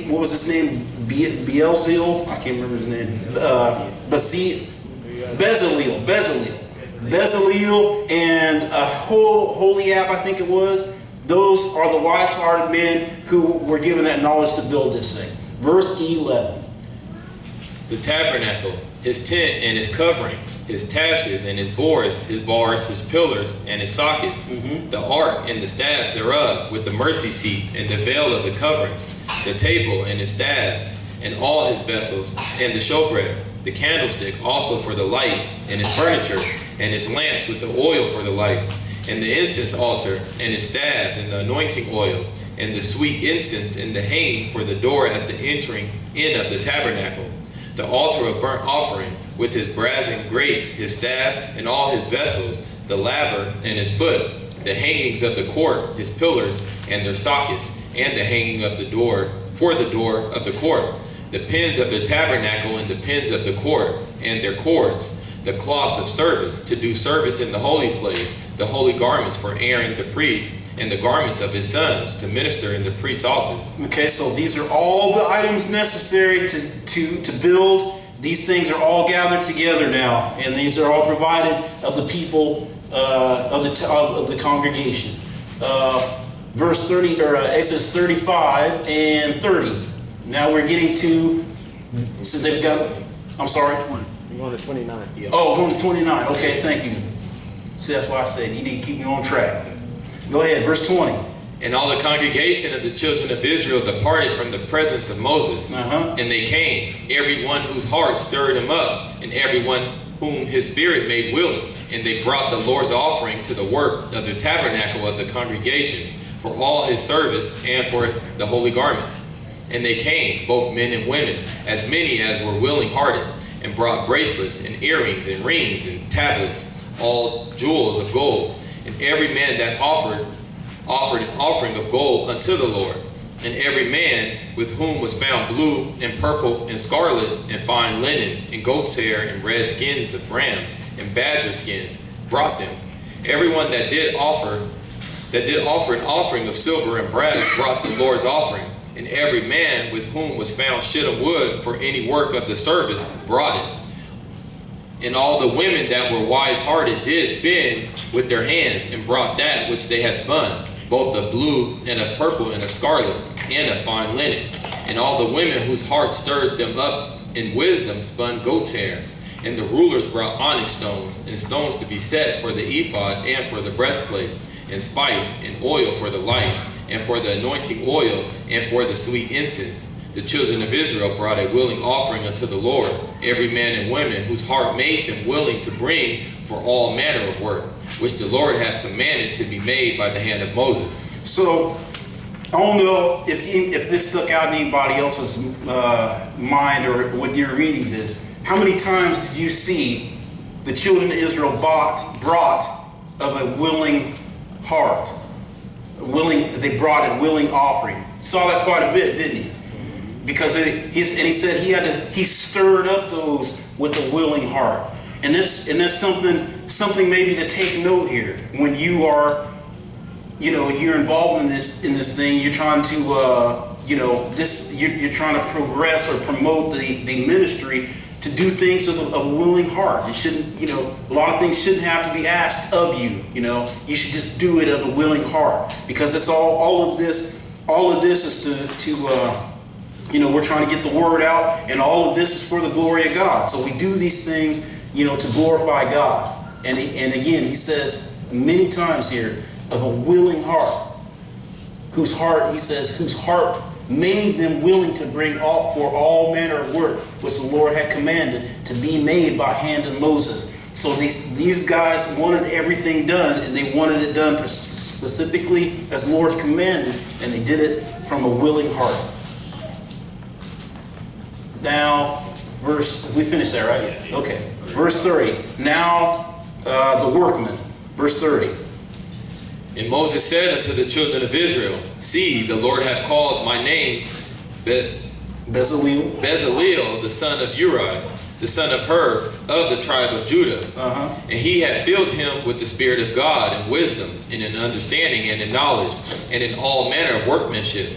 what was his name? Beelzebul? I can't remember his name. Bezaleel and Holiab, I think it was. Those are the wise-hearted men who were given that knowledge to build this thing. Verse 11. The tabernacle, his tent and his covering, his taches and his boards, his bars, his pillars and his sockets, the ark and the staves thereof, with the mercy seat and the veil of the covering, the table and his staves, and all his vessels, and the showbread, the candlestick also for the light, and his furniture, and his lamps with the oil for the light, and the incense altar, and its staves, and the anointing oil, and the sweet incense, and the hanging for the door at the entering in of the tabernacle, the altar of burnt offering, with his brazen grate, his staff, and all his vessels, the laver and his foot, the hangings of the court, his pillars and their sockets, and the hanging of the door for the door of the court, the pins of the tabernacle and the pins of the court, and their cords, the cloths of service, to do service in the holy place, the holy garments for Aaron the priest, and the garments of his sons, to minister in the priest's office. Okay, so these are all the items necessary to build. These things are all gathered together now, and these are all provided of the people of the congregation. Verse 30, or Exodus 35 and 30. Now we're getting to, so they've got, I'm sorry. You're going to 29. Oh, going to 29. Okay, thank you. See, that's why I said you need to keep me on track. Go ahead, verse 20. And all the congregation of the children of Israel departed from the presence of Moses. And they came, every one whose heart stirred him up, and every one whom his spirit made willing. And they brought the Lord's offering to the work of the tabernacle of the congregation, for all his service, and for the holy garments. And they came, both men and women, as many as were willing-hearted, and brought bracelets, and earrings, and rings, and tablets, all jewels of gold. And every man that offered an offering of gold unto the Lord. And every man with whom was found blue, and purple, and scarlet, and fine linen, and goat's hair, and red skins of rams, and badger skins, brought them. Everyone that did offer an offering of silver and brass brought the Lord's offering. And every man with whom was found shittim wood for any work of the service brought it. And all the women that were wise-hearted did spin with their hands, and brought that which they had spun, both of blue, and of purple, and of scarlet, and of fine linen. And all the women whose hearts stirred them up in wisdom spun goat's hair. And the rulers brought onyx stones, and stones to be set for the ephod, and for the breastplate, and spice, and oil for the light, and for the anointing oil, and for the sweet incense. The children of Israel brought a willing offering unto the Lord, every man and woman whose heart made them willing to bring for all manner of work, which the Lord hath commanded to be made by the hand of Moses. So, I don't know if this stuck out in anybody else's mind, or when you're reading this. How many times did you see the children of Israel brought of a willing heart? They brought a willing offering. Saw that quite a bit, didn't you? Because he said he stirred up those with a willing heart. And that's something maybe to take note here. When you are, you're involved in this thing, you're trying to, you're trying to progress or promote the ministry, to do things with a willing heart. It shouldn't, a lot of things shouldn't have to be asked of you. You should just do it of a willing heart, because it's all of this is to we're trying to get the word out, and all of this is for the glory of God. So we do these things, to glorify God. And again, he says many times here, of a willing heart, whose heart made them willing to bring for all manner of work, which the Lord had commanded to be made by hand of Moses. So these guys wanted everything done, and they wanted it done specifically as the Lord commanded, and they did it from a willing heart. Now, we finished that, right? Okay. Verse 30. Now, the workmen. Verse 30. And Moses said unto the children of Israel, See, the Lord hath called my name Bezaleel, the son of Uri, the son of Hur, of the tribe of Judah. And he hath filled him with the Spirit of God, and wisdom, and in understanding, and in knowledge, and in all manner of workmanship,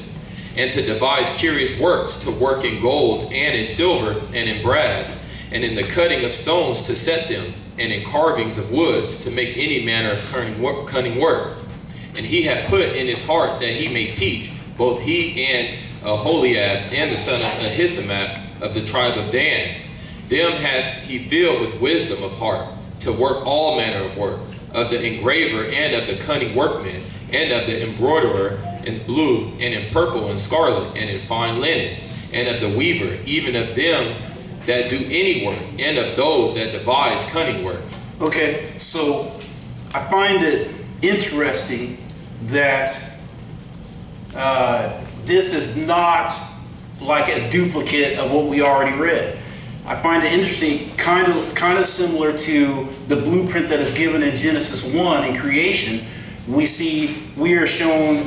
and to devise curious works, to work in gold, and in silver, and in brass, and in the cutting of stones to set them, and in carvings of woods, to make any manner of cunning work. And he hath put in his heart that he may teach, both he and Aholiab, and the son of Ahisamach, of the tribe of Dan. Them hath he filled with wisdom of heart, to work all manner of work, of the engraver, and of the cunning workman, and of the embroiderer, in blue, and in purple, and scarlet, and in fine linen, and of the weaver, even of them that do any work, and of those that devise cunning work. Okay, so I find it interesting that this is not like a duplicate of what we already read. I find it interesting, kind of similar to the blueprint that is given in Genesis 1 in creation. We are shown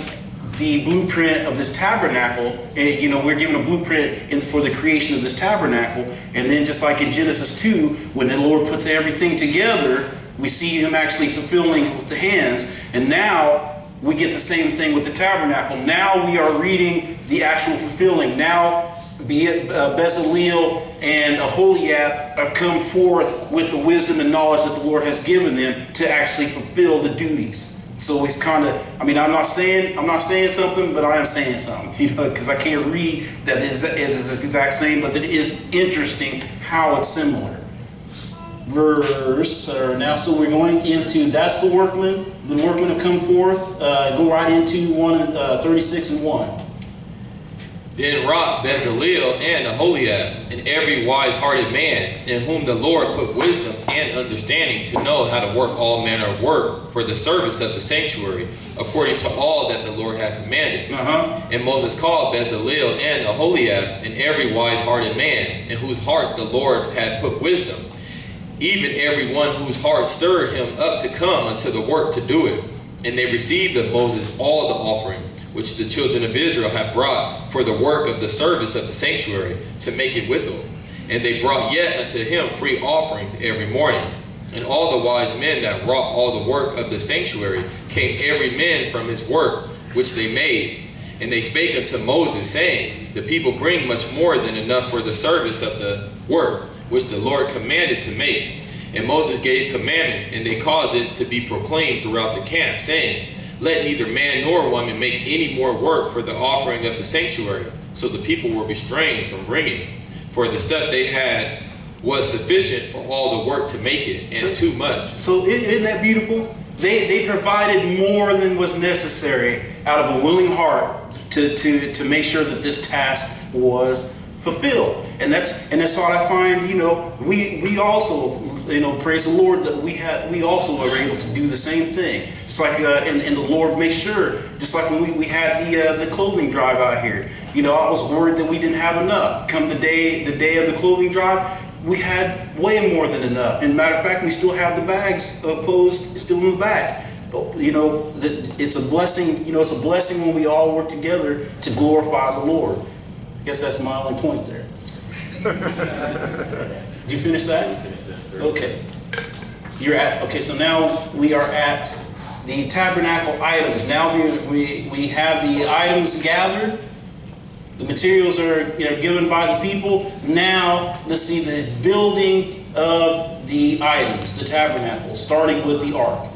the blueprint of this tabernacle, and we're given a blueprint for the creation of this tabernacle, and then just like in Genesis 2, when the Lord puts everything together, we see him actually fulfilling with the hands, and now we get the same thing with the tabernacle. Now we are reading the actual fulfilling. Now Bezaleel and Aholiab have come forth with the wisdom and knowledge that the Lord has given them to actually fulfill the duties. So it's kind of, I'm not saying something, but I am saying something, because I can't read that it is the exact same, but it is interesting how it's similar. Now, so we're going into, that's the workmen have come forth. Go right into 36 and 1. Then wrought Bezaleel and Aholiab, and every wise-hearted man, in whom the Lord put wisdom and understanding to know how to work all manner of work for the service of the sanctuary, according to all that the Lord had commanded. And Moses called Bezaleel and Aholiab, and every wise-hearted man, in whose heart the Lord had put wisdom, even every one whose heart stirred him up to come unto the work to do it. And they received of Moses all the offering which the children of Israel had brought for the work of the service of the sanctuary, to make it withal. And they brought yet unto him free offerings every morning. And all the wise men that wrought all the work of the sanctuary came every man from his work which they made. And they spake unto Moses, saying, the people bring much more than enough for the service of the work which the Lord commanded to make. And Moses gave commandment, and they caused it to be proclaimed throughout the camp, saying, let neither man nor woman make any more work for the offering of the sanctuary. So the people were restrained from bringing, for the stuff they had was sufficient for all the work to make it, and too much. So isn't that beautiful? They provided more than was necessary out of a willing heart to make sure that this task was fulfilled. And that's what I find, we also, praise the Lord that we also are able to do the same thing. It's like, and the Lord makes sure, just like when we had the clothing drive out here. I was worried that we didn't have enough. Come the day of the clothing drive, we had way more than enough. And matter of fact, we still have the bags closed still in the back. But, it's a blessing. It's a blessing when we all work together to glorify the Lord. I guess that's my only point there. Did you finish that? Okay. Okay, so now we are at the tabernacle items. Now we have the items gathered. The materials are given by the people. Now let's see the building of the items, the tabernacle, starting with the ark.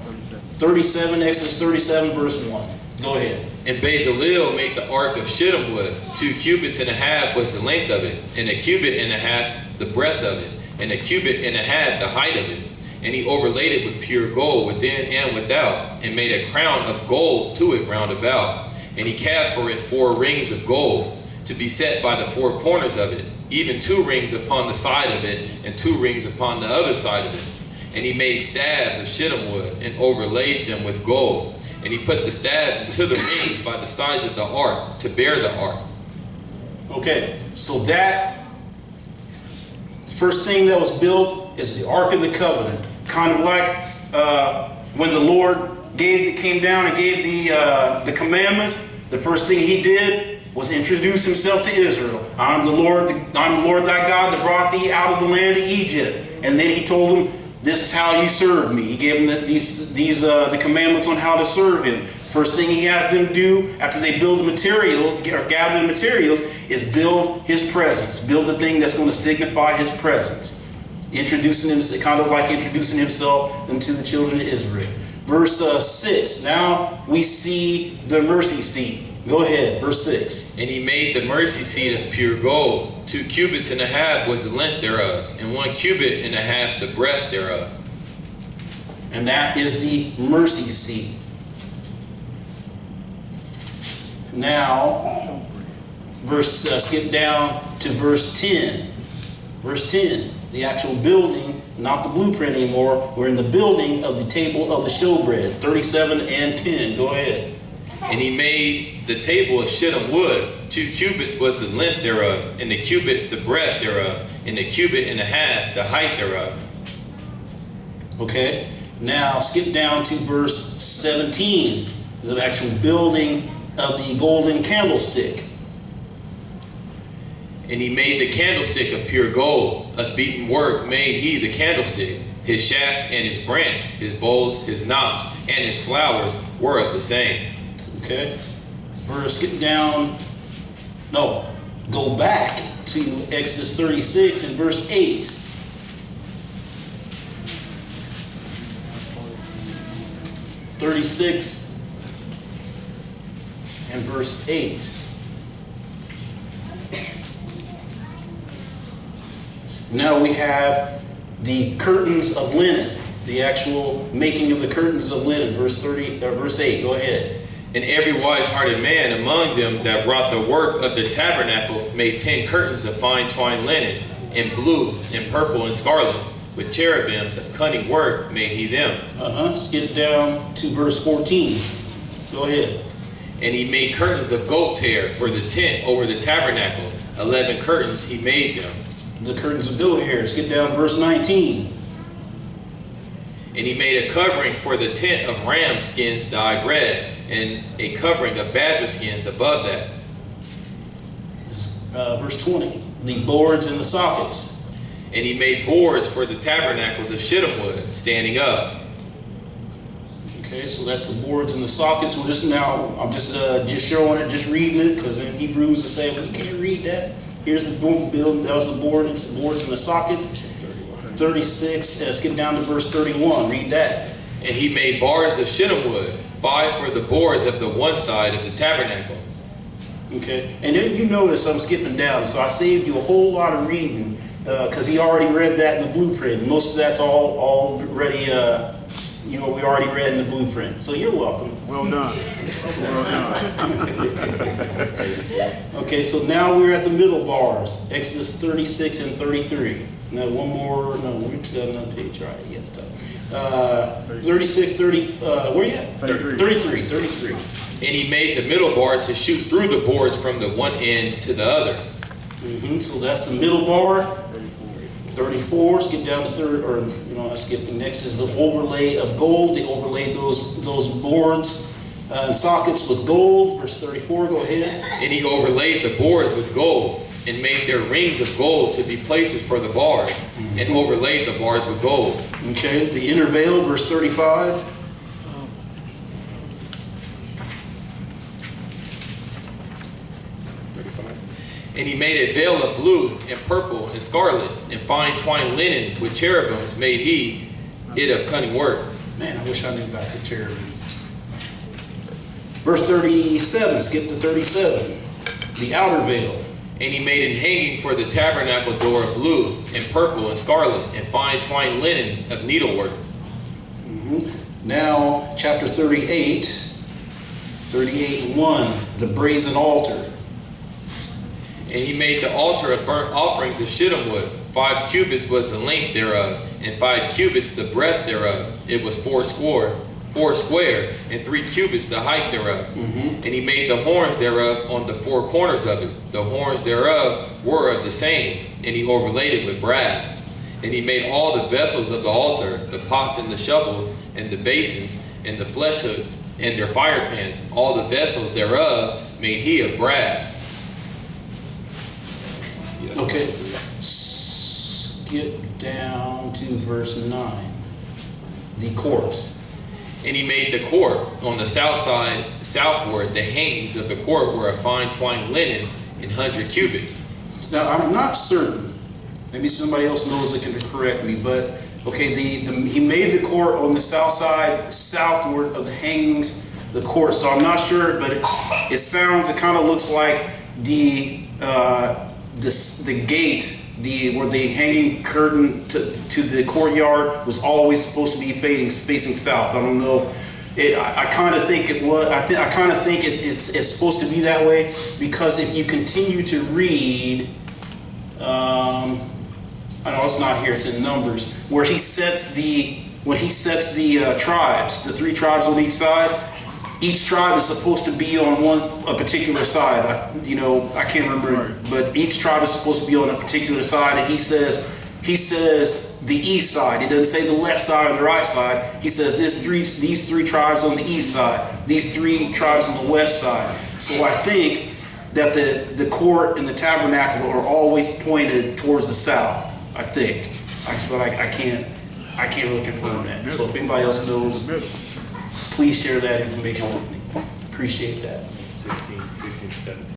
Exodus 37, verse 1. Go ahead. And Bezaleel made the ark of shittim wood. 2 cubits and a half was the length of it, and a cubit and a half the breadth of it, and a cubit and a half the height of it. And he overlaid it with pure gold within and without, and made a crown of gold to it round about. And he cast for it 4 rings of gold, to be set by the 4 corners of it, even 2 rings upon the side of it, and 2 rings upon the other side of it. And he made staves of shittim wood, and overlaid them with gold. And he put the staves into the rings by the sides of the ark, to bear the ark. Okay, so that first thing that was built is the Ark of the Covenant. Kind of like when the Lord came down and gave the commandments, the first thing he did was introduce himself to Israel. I'm the Lord thy God that brought thee out of the land of Egypt. And then he told them, this is how you serve me. He gave them the commandments on how to serve him. First thing he has them do after they build the material or gather the materials is build his presence. Build the thing that's going to signify his presence. Introducing him, kind of like introducing himself into the children of Israel. Verse 6. Now we see the mercy seat. Go ahead, verse 6. And he made the mercy seat of pure gold. 2 cubits and a half was the length thereof, and 1 cubit and a half the breadth thereof. And that is the mercy seat. Now, skip down to verse 10. Verse 10, the actual building not the blueprint anymore. We're in the building of the table of the showbread. 37 and 10. Go ahead. And he made the table of shittim wood. 2 cubits was the length thereof, and the cubit the breadth thereof, and the cubit and a half the height thereof. Okay. Now skip down to verse 17. The actual building of the golden candlestick. And he made the candlestick of pure gold. Of beaten work made he the candlestick. His shaft and his branch, his bowls, his knops, and his flowers were of the same. Okay. Skip down. No. Go back to Exodus 36 and verse 8. And verse 8. Now we have the curtains of linen, the actual making of the curtains of linen. Verse 8. Go ahead. And every wise-hearted man among them that wrought the work of the tabernacle made 10 curtains of fine twined linen, in blue, and purple, and scarlet. With cherubims of cunning work made he them. Skip down to verse 14. Go ahead. And he made curtains of goat's hair for the tent over the tabernacle. 11 curtains he made them. The curtains of goat hair. Skip down to verse 19. And he made a covering for the tent of ram skins dyed red, and a covering of badger skins above that. Verse 20. The boards and the sockets. And he made boards for the tabernacles of shittim wood, standing up. Okay, so that's the boards and the sockets. I'm just showing it, just reading it, because in Hebrews they say, well, you can't read that. Here's the building. That was the boards and the sockets. 36. Skip down to verse 31. Read that. And he made bars of shittim wood, 5 for the boards of the one side of the tabernacle. Okay, and then you notice I'm skipping down, so I saved you a whole lot of reading because he already read that in the blueprint. Most of that's already, we already read in the blueprint. So you're welcome. Well done. Well done. Okay, so now we're at the middle bars, Exodus 36 and 33. Now one more, no, we're got another page, right? Yes. 36, 30, where you at? 33. And he made the middle bar to shoot through the boards from the one end to the other. So that's the middle bar. 34. Skip down to skipping. Next is the overlay of gold. They overlaid those boards and sockets with gold. Verse 34. Go ahead. And he overlaid the boards with gold, and made their rings of gold to be places for the bars, and overlaid the bars with gold. Okay, the inner veil, verse 35. And he made a veil of blue, and purple, and scarlet, and fine twined linen with cherubims made he it of cunning work. Man, I wish I knew about the cherubims. Verse 37, skip to 37. The outer veil. And he made an hanging for the tabernacle door of blue, and purple, and scarlet, and fine twined linen of needlework. Now, chapter 38:1, the brazen altar. And he made the altar of burnt offerings of shittim wood. 5 cubits was the length thereof, and 5 cubits the breadth thereof. It was 4 square, and 3 cubits the height thereof. And he made the horns thereof on the 4 corners of it. The horns thereof were of the same, and he overlaid it with brass. And he made all the vessels of the altar, the pots and the shovels, and the basins, and the flesh hooks, and their fire pans. All the vessels thereof made he of brass. Okay, skip down to verse 9. The court. And he made the court on the south side, southward. The hangings of the court were of fine twined linen, 100 cubits. Now, I'm not certain. Maybe somebody else knows that can correct me, but okay, he made the court on the south side, southward of the hangings, the court. So I'm not sure, but it kind of looks like the gate, where the hanging curtain to the courtyard was always supposed to be facing south. I don't know. I kind of think it was. I kind of think it's supposed to be that way, because if you continue to read, I know it's not here, it's in Numbers, where he sets the tribes, the 3 tribes on each side. Each tribe is supposed to be on a particular side. I can't remember, but each tribe is supposed to be on a particular side, and he says the east side. He doesn't say the left side or the right side. He says these 3 tribes on the east side, these 3 tribes on the west side. So I think that the court and the tabernacle are always pointed towards the south. I think, but I can't really confirm that. So if anybody else knows, please share that information with me. Appreciate that. 16, 17.